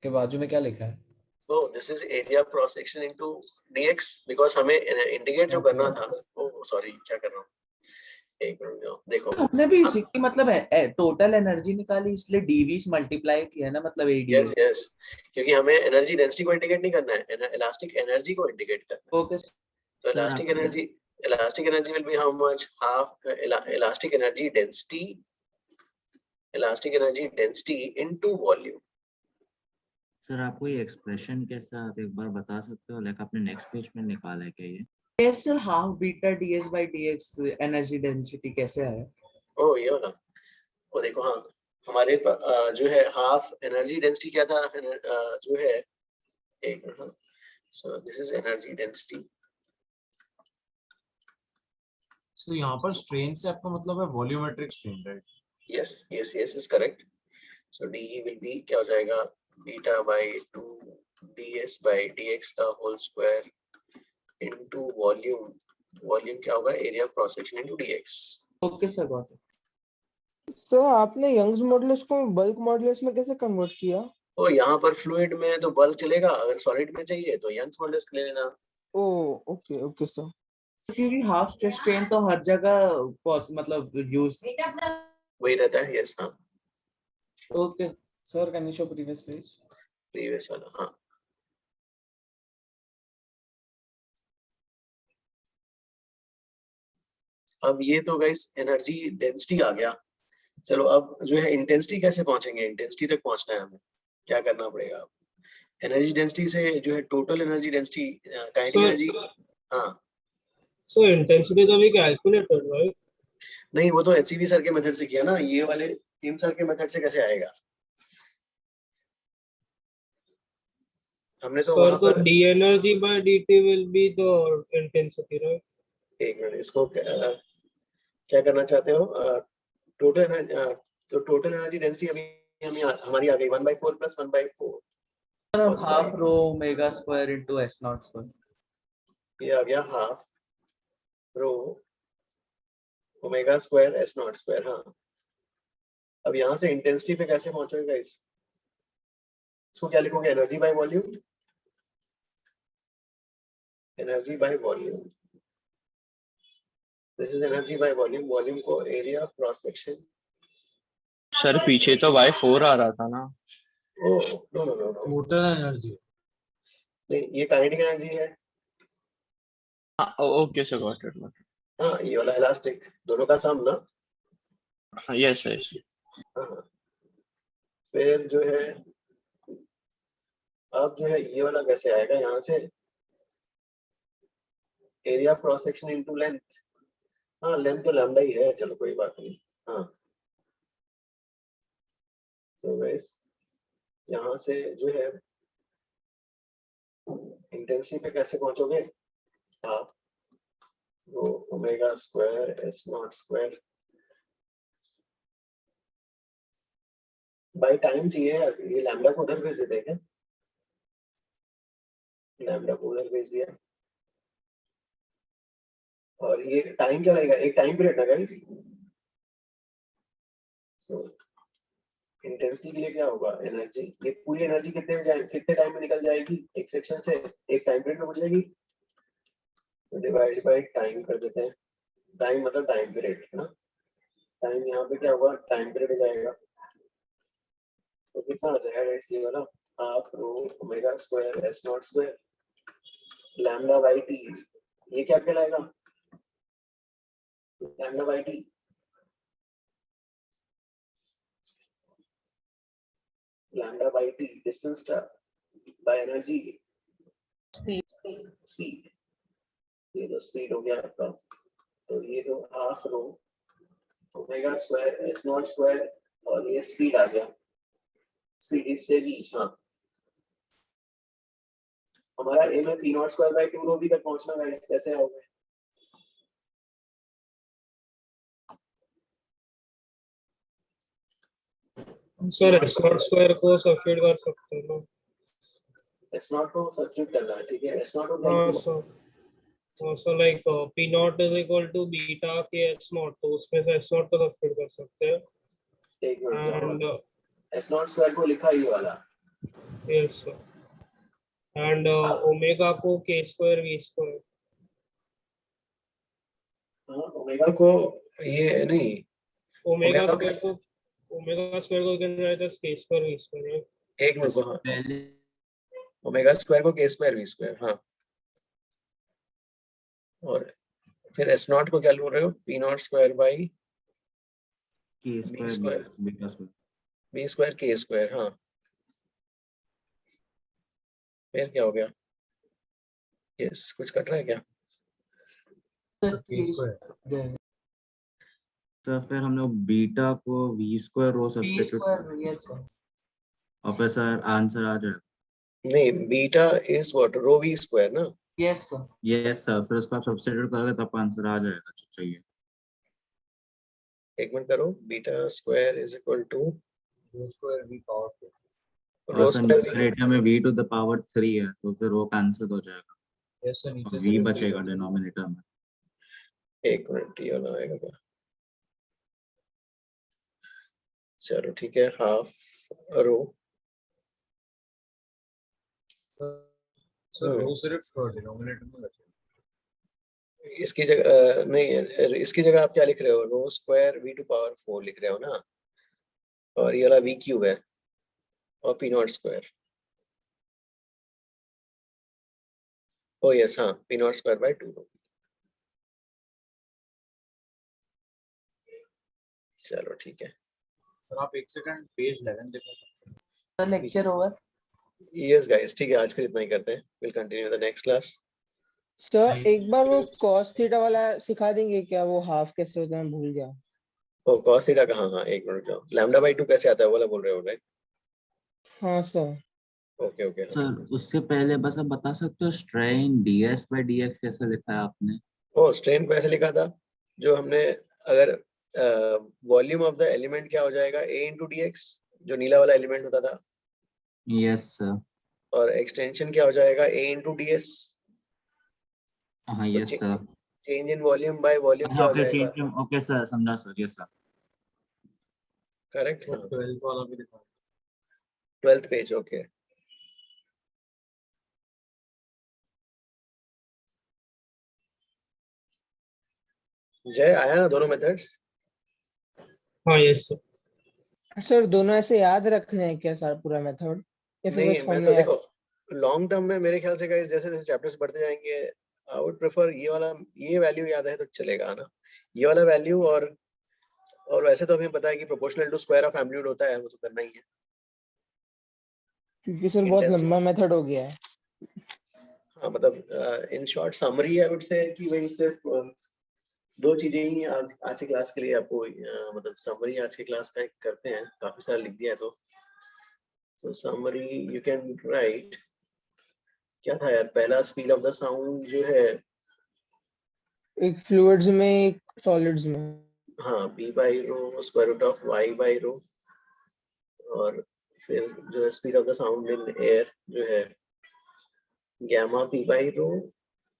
के बाजू में क्या लिखा है? Oh, this is area cross section into dx because हमें इंडिकेट जो करना था, ओ सॉरी क्या कर रहा हूँ, एक मिनट देखो, हमने भी इसी की मतलब टोटल एनर्जी निकाली इसलिए dv से मल्टीप्लाई किया ना, मतलब ADS। यस यस, क्योंकि हमें एनर्जी डेंसिटी को इंडिकेट नहीं करना है, इलास्टिक एनर्जी को इंडिकेट करना है, ओके तो elastic energy will be how much, half elastic energy density into volume. Sir आपको ये एक्सप्रेशन के साथ एक बार बता सकते हो, लाइक आपने नेक्स्ट पेज में निकाला है क्या ये? yes half beta ds by dx energy density कैसे है? ओ ये वाला, वो देखो हाँ हमारे जो है हाफ एनर्जी डेंसिटी क्या था, जो है एक minute, so this is energy density, so यहाँ पर स्ट्रेन से आपका मतलब है volumetric strain, right? Yes yes yes is correct, so D will be क्या हो जाएगा, beta by 2 ds by dx का whole square into volume volume क्या होगा, area cross section into dx। Okay sir, got it. तो आपने Young's modulus को bulk modulus में कैसे कन्वर्ट किया? तो यहाँ पर फ्लूइड में तो बल्क चलेगा, अगर सॉलिड में चाहिए तो यंग्स मॉडुलस ले लेना। ओ ओके ओके सर। क्योंकि हाफ स्ट्रेच स्ट्रेन तो हर जगह मतलब यूज वही रहता है, यस हाँ। Okay sir, can you show previous page? Previous वाला, हाँ। अब ये तो गाइस एनर्जी डेंसिटी आ गया। चलो अब जो है इंटेंसिटी कैसे पहुंचेंगे, इंटेंसिटी तक पहुंचना है हमें, क्या करना पड़ेगा? एनर्जी डेंसिटी से जो है total energy density, kinetic energy. हाँ So intensity तो भी calculated, right? नहीं, वो तो HCV सर के मेथड से किया ना, ये वाले टीम सर के मेथड से कैसे आएगा? हमने तो Sir, वहां so पर d energy by dt will be the intensity, right? एक मिनट, इसको क्या करना चाहते हो? टोटल एनर्जी, तो टोटल एनर्जी डेंसिटी अभी हमारी आ गई 1/4 + 1/4, half rho omega square into s not square. ये आ गया half rho omega square s not square. हाँ, अब यहाँ से इंटेंसिटी पे कैसे पहुंचोगे इसको क्या लिखोगे? Energy by volume, energy by volume, this is energy by volume. Volume को एरिया क्रॉस सेक्शन। सर पीछे तो y4 आ रहा था ना। Oh no no no no, total energy. नहीं ये काइनेटिक एनर्जी है। हाँ ओके सर, गॉट इट। हाँ, ये वाला इलास्टिक, दोनों का सम ना। Yes yes. हाँ, फिर जो है अब जो है ये वाला कैसे आएगा? यहाँ से area cross section into length. हाँ, लेंथ तो लैम्डा ही है, चलो कोई बात नहीं। हाँ, तो गाइस यहाँ से जो है इंटेंसिटी पे कैसे पहुंचोगे? Half rho omega square s not square by time चाहिए यार। ये लैम्डा को उधर भेज देते हैं क्या? लैम्डा को उधर भेज दिया, और ये टाइम क्या लगेगा? एक टाइम पीरियड ना गाइस। तो इंटेंसिटी के लिए क्या होगा? एनर्जी, ये पूरी एनर्जी कितने में जाएगी, कितने टाइम में निकल जाएगी? एक सेक्शन से एक टाइम पीरियड में हो जाएगी, तो डिवाइड बाय टाइम कर देते हैं। टाइम मतलब टाइम पीरियड है ना। टाइम यहाँ पे क्या होगा? टाइम पीरियड हो जाएगा, तो कितना आ जाएगा गाइस? ये वाला half rho omega square s not square lambda by t। ये क्या कहलाएगा? Lambda by t, lambda by t distance का बाय एनर्जी स्पीड। ये तो स्पीड हो गया आपका, तो ये तो half rho omega square s not square, और ये स्पीड आ गया, स्पीड इससे भी। हाँ, हमारा एम है p नॉट स्क्वायर बाय 2 रो भी तक पहुंचना गाइस, कैसे आओगे? Sir, s नॉट स्क्वायर को सब्स्टिट्यूट कर सकते हैं ना? s नॉट को सब्स्टिट्यूट करना है, ठीक है। s नॉट को हाँ, so like p not is equal to beta के s नॉट, तो उसमें से s नॉट को सब्स्टिट्यूट कर सकते हैं। एक minute, and s not square को लिखा ये वाला, यस सर, एंड ओमेगा को k स्क्वायर v स्क्वायर। हाँ, ओमेगा को ये नहीं, ओमेगा स्क्वायर को can write as k square v square, right? एक मिनट को, हाँ ओमेगा स्क्वायर को k स्क्वायर v स्क्वायर। हाँ, और फिर s नॉट को क्या बोल रहे हो? p not square by k square beta square b square k square. हाँ, फिर क्या हो गया? यस, कुछ कट रहा है क्या? तो फिर हम लोग बीटा को v square rho substitute, yes sir. और फिर सर आंसर आ जाएगा। नहीं, beta is what? Rho v square ना। Yes sir. यस सर, फिर उसको आप सब्स्टिट्यूट करोगे तब आंसर आ जाएगा जो चाहिए। एक मिनट करो, beta square is equal to rho square v power 4। Rho और सर स्क्वायर न्यूमरेटर में v टू द पावर 3 है, तो फिर वो कैंसिल हो जाएगा, यस सर, नीचे v बचेगा डिनोमिनेटर में। एक मिनट, ये वाला आएगा क्या? चलो ठीक है, हाफ रो। सर रो सिर्फ डिनोमिनेटर में रखें। इसकी जगह नहीं, इसकी जगह आप क्या लिख रहे हो? रो स्क्वायर v टू पावर 4 लिख रहे हो ना, और ये वाला v क्यूब है और p not square. O yes, हाँ, p नॉट स्क्वायर बाय 2। चलो ठीक है। सर आप एक सेकंड पेज 11 देखो। Sir lecture over. Yes guys, ठीक है, आज फिर इतना ही करते हैं। Will continue the next class. Sir एक बार वो cos थीटा वाला सिखा देंगे क्या? वो हाफ कैसे होता है, मैं भूल गया। ओ cos थीटा का, हाँ हाँ, एक मिनट जाओ। लैम्डा बाय 2 कैसे आता है, वो वाला बोल रहे हो, राइट? हाँ सर। Okay okay. सर उससे पहले बस आप बता सकते हो स्ट्रेन ds by dx कैसे लिखा है आपने? ओ स्ट्रेन को ऐसे लिखा था, जो हमने, अगर वॉल्यूम ऑफ द एलिमेंट क्या हो जाएगा, a इंटू dx, जो नीला वाला एलिमेंट होता था, यस सर। और एक्सटेंशन क्या हो जाएगा, a इंटू ds। हाँ yes sir. Change in volume by volume क्या हो ओके जाएगा? चेंज, ओके सर, समझा sir, yes sir. Correct. 12th वाला भी दिखा। 12th page, okay. जय आया ना दोनों मेथड्स? हाँ यस सर। सर दोनों ऐसे याद रखने हैं क्या सर, पूरा मेथड, या फिर नहीं, बस मैं फॉर्म तो में? देखो, लॉन्ग टर्म में मेरे ख्याल से गाइस, जैसे जैसे चैप्टर्स बढ़ते जाएंगे, आई वुड प्रेफर ये वाला, ये वैल्यू याद है तो चलेगा ना, ये वाला वैल्यू। और वैसे तो हमें पता है कि proportional to square of amplitude होता है, वो तो करना ही है। क्योंकि सर बहुत लंबा मेथड हो गया है। हाँ मतलब in short summary I would say कि वही सिर्फ दो चीजें ही आज की क्लास के लिए आपको, मतलब समरी आज की क्लास का एक करते हैं, काफी सारा लिख दिया है तो। सो समरी यू कैन राइट, क्या था यार, पहला स्पीड ऑफ द साउंड जो है, एक फ्लूइड्स में, एक सॉलिड्स में। हाँ, b by rho square root of y by rho, और फिर जो है speed of the sound in air जो है gamma p by rho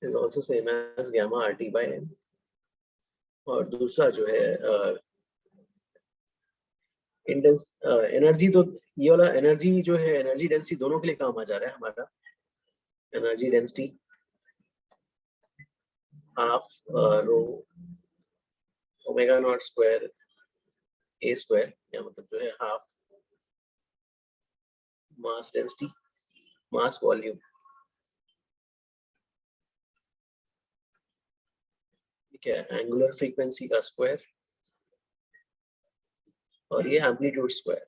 is also same as gamma rt by n। और दूसरा जो है एनर्जी, तो ये वाला एनर्जी जो है, एनर्जी डेंसिटी दोनों के लिए काम आ जा रहा है हमारा। Energy density half rho omega naught square a square, या मतलब जो है half mass density mass volume, ठीक है, एंगुलर फ्रीक्वेंसी का स्क्वायर, और ये एम्पलीट्यूड स्क्वायर।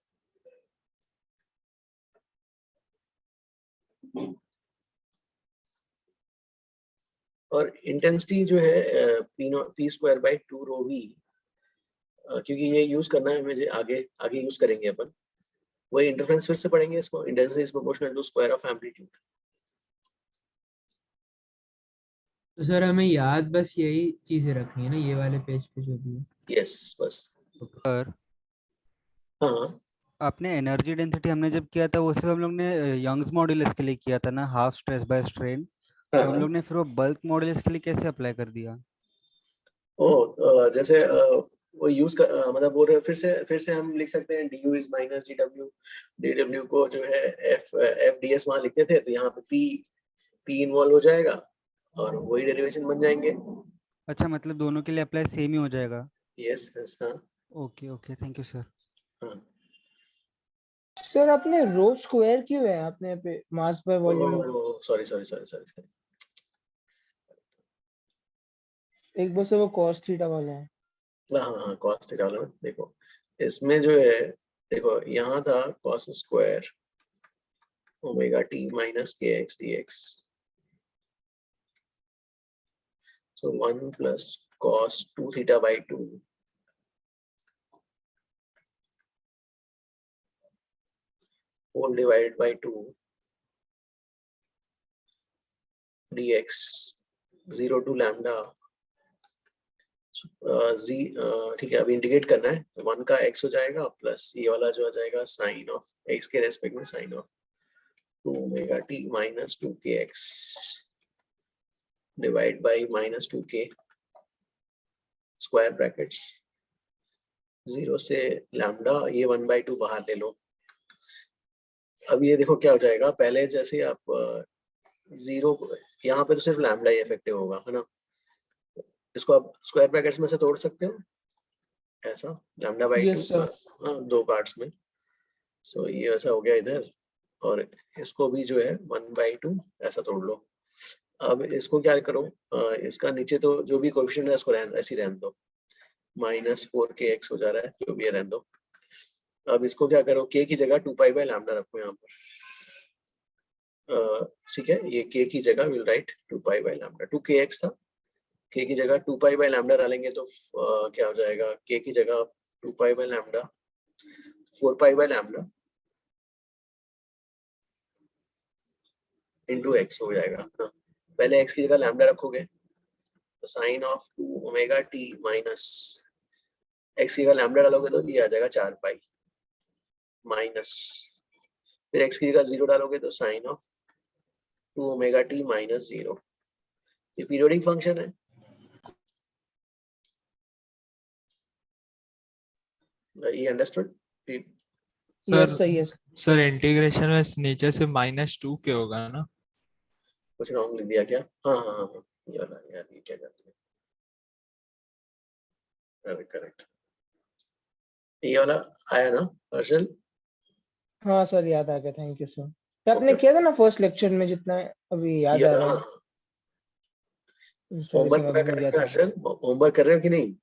और इंटेंसिटी जो है p square by 2 rho v, क्योंकि ये यूज करना है मुझे, आगे आगे यूज करेंगे अपन, वही इंटरफेरेंस फिर से पढ़ेंगे इसको। Intensity is proportional to square of amplitude. तो सर हमें याद बस यही चीजें रखनी है ना, ये वाले पेज पे जो भी है? यस बस। सर हाँ, आपने एनर्जी डेंसिटी हमने जब किया था वो सिर्फ हम लोग ने यंग्स मॉड्यूलस के लिए किया था ना, हाफ स्ट्रेस बाय स्ट्रेन। तो हम लोग ने फिर वो बल्क मॉड्यूलस के लिए कैसे अप्लाई कर दिया? ओ जैसे वो यूज कर, मतलब बोल रहे फिर से हम लिख सकते हैं du is minus dw, dw को जो है f ds वहां लिखते थे, तो यहाँ पे p इन्वॉल्व हो जाएगा और वही डेरिवेशन बन जाएंगे। अच्छा, मतलब दोनों के लिए अप्लाई सेम ही हो जाएगा? यस यस, हाँ okay okay, thank you sir. हाँ। सर आपने रो स्क्वायर क्यों है आपने पे mass by volume? Sorry sorry sorry sorry, एक बार से वो cos थीटा वाला है। हाँ हाँ, cos थीटा वाला। देखो इसमें जो है, देखो यहाँ था cos square omega t minus kx dx, so 1 plus cos 2 theta by 2 whole divided by 2 dx 0 to lambda ठीक है, अभी इंटीग्रेट करना है, तो 1 का x हो जाएगा प्लस ये वाला जो आ जाएगा साइन ऑफ x के रेस्पेक्ट में sine of 2 omega t minus 2kx divide by minus 2k square brackets 0 से लैम्डा, ये 1/2 बाहर ले लो। अब ये देखो क्या हो जाएगा, पहले जैसे आप 0 यहाँ पे तो सिर्फ लैम्डा ही इफेक्टिव होगा, है ना। इसको आप स्क्वायर ब्रैकेट्स में से तोड़ सकते हो ऐसा, λ/2 Yes, sir. दो पार्ट्स में। सो ये ऐसा हो गया इधर, और इसको भी जो है 1/2 ऐसा तोड़ लो। अब इसको क्या करो, इसका नीचे तो जो भी कोएफिशिएंट है इसको ऐसे ही रहने दो, -4kx हो जा रहा है, जो भी है रहने दो। अब इसको क्या करो, k की जगह 2π/λ रखो यहाँ पर, ठीक है। ये k की जगह विल राइट 2π/λ, 2kx था, k की जगह 2π/λ डालेंगे तो क्या हो जाएगा, k की जगह 2π/λ 4π/λ इंटू x हो जाएगा ना। पहले x की जगह लैम्डा रखोगे तो sign of 2ωt minus x की जगह लैम्डा डालोगे तो ये आ जाएगा 4π माइनस, फिर x की जगह 0 डालोगे तो साइन ऑफ 2ωt माइनस 0। ये पीरियोडिक फंक्शन है। ये understood? Yes, sir. Yes. Sir integration में नीचे से -2 के होगा ना? कुछ रॉन्ग लिख दिया क्या? हाँ हाँ हाँ, यार ये क्या करते हैं, करेक्ट। ये वाला आया ना हर्षल? हाँ सर, याद आ गया, थैंक यू सर। आपने किया था ना फर्स्ट लेक्चर में, जितना अभी याद आ रहा है। होमवर्क पूरा कर रहे हो हर्षल? होमवर्क कर रहे हो कि नहीं?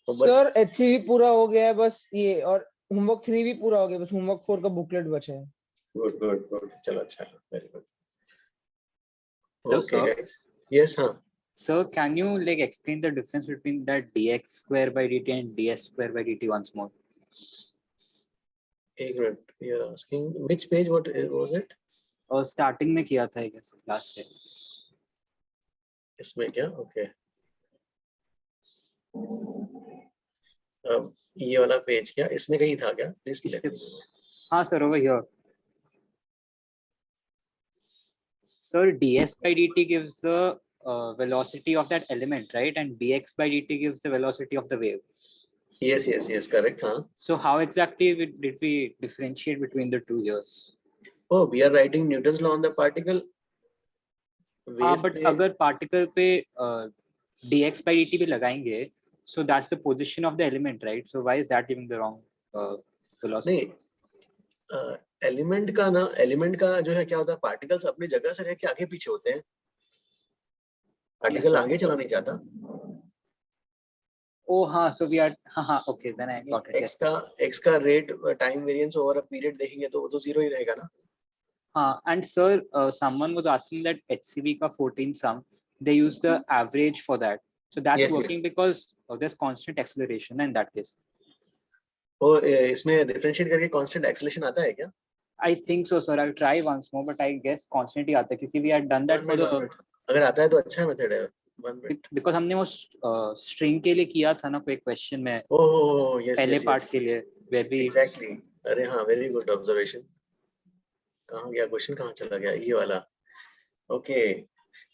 सर HCV पूरा हो गया है बस ये, और होमवर्क 3 भी पूरा हो गया, बस होमवर्क 4 का बुकलेट बचा है। गुड गुड गुड, चलो अच्छा, very good. Hello, Okay, sir. guys. Yes, huh? Sir, can you like explain the difference between that dx square by dt and ds square by dt once more? एक minute, you're asking which page? What was it? और starting में किया था I guess class में। इसमें क्या? Okay. अब ये वाला पेज क्या इसमें कहीं था क्या? Please हाँ sir, over here. Sir, ds by dt gives the velocity of that element, right? And dx by dt gives the velocity of the wave. Yes, correct, huh? So how exactly did we differentiate between the two here? Oh, we are writing Newton's law on the particle. हाँ, but अगर particle पे dx by dt भी लगाएंगे, so that's the position of the element, right? So why is that giving the wrong velocity? नहीं, element का ना, element का जो है क्या होता है, पार्टिकल्स अपनी जगह से रह के आगे पीछे होते हैं, पार्टिकल आगे चला नहीं जाता। Oh, हाँ, so we are, हाँ, okay, then I got it. x का rate time variance over a period देखेंगे तो वो तो 0 ही रहेगा ना। हाँ, and sir, someone was asking that HCV का 14 sum, they use the average for that. So that's working because there's constant acceleration in that case. वो इसमें डिफरेंशिएट करके कांस्टेंट एक्सेलरेशन आता है क्या? I think so, sir. I'll try once more, but I guess constant ही आता है क्योंकि we had done that for the. अगर आता है तो अच्छा मेथड है। Because हमने वो string के लिए किया था ना कोई क्वेश्चन में। ओह यस, पहले पार्ट के लिए where we. Exactly. अरे हाँ, वेरी गुड ऑब्जर्वेशन। कहाँ गया क्वेश्चन, कहाँ चला गया ये वाला? ओके,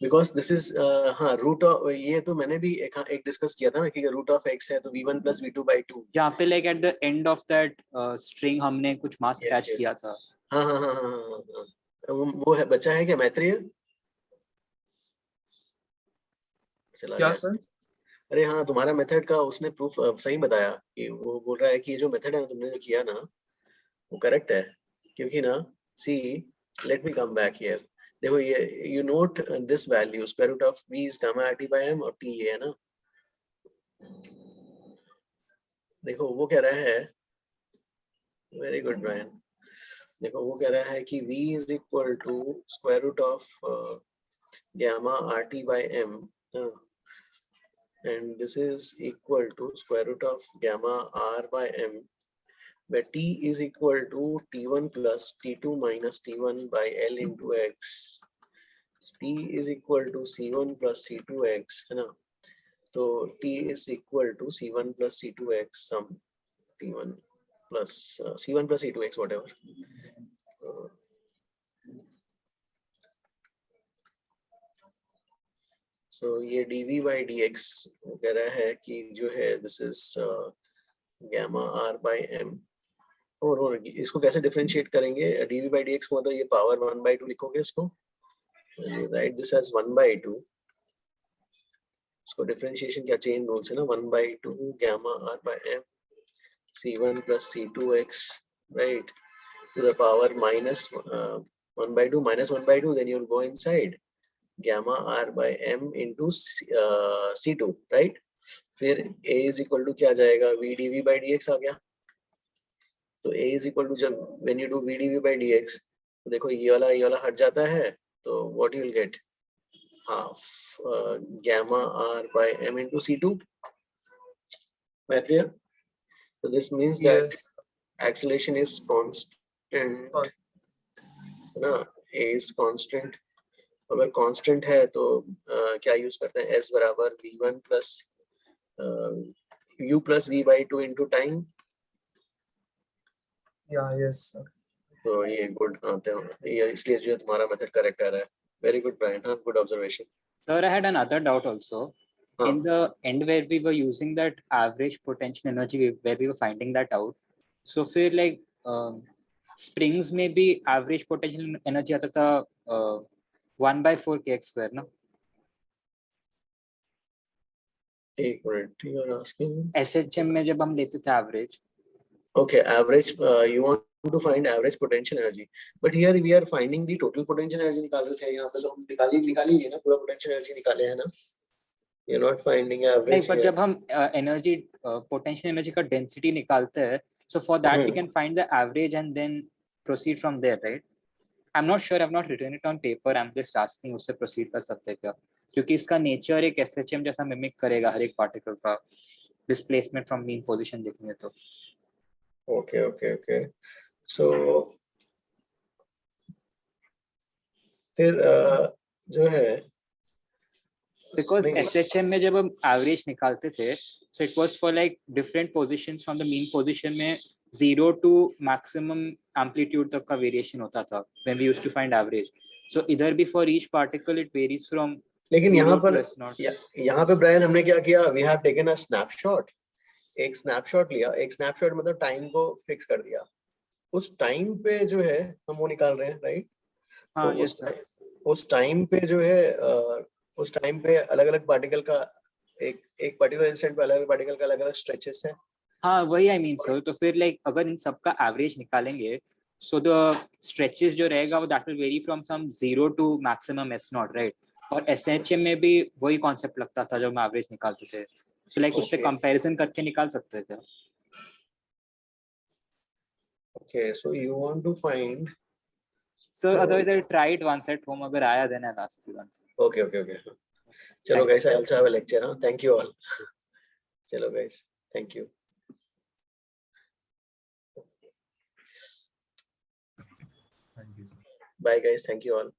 बिकॉज दिस इज हाँ रूट ऑफ, ये तो मैंने भी एक डिस्कस किया था ना कि रूट ऑफ x है तो v1 + v2/2। जहाँ पे like at the end of that string हमने कुछ मास अटैच किया था। हाँ, वो है, बचा है क्या मैथ्रियल? चला क्या गया सर? अरे हाँ, तुम्हारा मेथड का उसने प्रूफ सही बताया कि वो बोल रहा है कि ये जो मेथड है ना तुमने जो किया ना वो करेक्ट है, क्योंकि ना see let me come back here. देखो ये you note this value square root of v is gamma r/m और t ये है ना। देखो वो कह रहा है, वेरी गुड ब्रायन, देखो वो कह रहा है कि v is equal to square root of gamma r/m and this is equal to square root of gamma r/m, where t is equal to t1 plus t2 minus t1 by L into x. t is equal to c1 plus c2x है ना, तो t is equal to c1 plus c2x sum t1 plus c1 plus c2x whatever. So ये dv by dx कह रहा है कि जो है this is gamma r by m, और इसको कैसे डिफरेंशिएट करेंगे? dv by dx को मतलब ये पावर 1/2 लिखोगे इसको, राइट दिस एज 1/2, इसको डिफरेंशिएशन क्या चेन रूल्स है ना, 1/2 gamma r by m c1 plus c2x, right, to the power minus 1/2 minus 1/2, then you'll go inside gamma r by m into c2, right? फिर a is equal to क्या जाएगा, v dv by dx आ गया, तो a is equal to जब when you do v dv by dx, तो देखो ये वाला हट जाता है, तो what you will get, half gamma r by m into c2. Clear? So this means that Yes. acceleration is constant, ना, a is constant. अगर constant है तो क्या यूज करते हैं, s बराबर v1 plus u plus v by 2 into time. Yeah, yes, sir. तो ये गुड आते हैं, ये इसलिए जो है तुम्हारा मेथड करेक्ट आ रहा है. वेरी गुड ब्रायन, हाँ, good observation. Sir, I had another doubt also. In the end where we were using that average potential energy, where we were finding that out, so फिर like springs में भी average potential energy आता था 1/4 kx square ना? एक minute, you are asking SHM में जब हम लेते थे average. Okay, average, you want to find average potential energy, but here we are finding the total potential energy निकाल रहे थे, यहाँ पे तो हम निकाली है ना, पूरा potential energy निकाले है ना, you're not finding average. नहीं, पर जब हम energy potential energy का density निकालते हैं, so for that we can find the average and then proceed from there, right? I'm not sure, I've not written it on paper, I'm just asking उससे proceed कर सकते हैं क्या, क्योंकि इसका nature एक SHM जैसा mimic करेगा हर एक particle का displacement from mean position देखेंगे तो. Okay. So फिर जो है, because SHM में जब हम average निकालते थे, so it was for like different positions from the mean position में 0 to maximum amplitude तक का variation होता था when we used to find average. So इधर भी for each particle it varies from. लेकिन यहाँ पे ब्रायन हमने क्या किया, we have taken a snapshot, एक स्नैपशॉट लिया, एक स्नैपशॉट मतलब टाइम को फिक्स कर दिया, उस टाइम पे जो है हम वो निकाल रहे हैं, राइट? हाँ, उस टाइम पे जो है, उस टाइम पे अलग अलग पार्टिकल का एक पर्टिकुलर इंस्टेंट पे अलग अलग पार्टिकल का अलग अलग स्ट्रेचेस है. हाँ, वही I mean सर, तो फिर like अगर इन सब का एवरेज निकालेंगे, so the stretches जो रहेगा वो that will vary from some 0 to maximum S0, right? और SHM में भी वही कॉन्सेप्ट लगता था जब हम एवरेज निकालते थे, so like उससे कंपैरिजन करके निकाल सकते थे. Okay, so you want to find. So otherwise I tried once at home, अगर आया then I'll ask you once. Okay. चलो guys, I also have a lecture, huh? Thank you all. चलो guys, thank you. Bye guys, thank you all.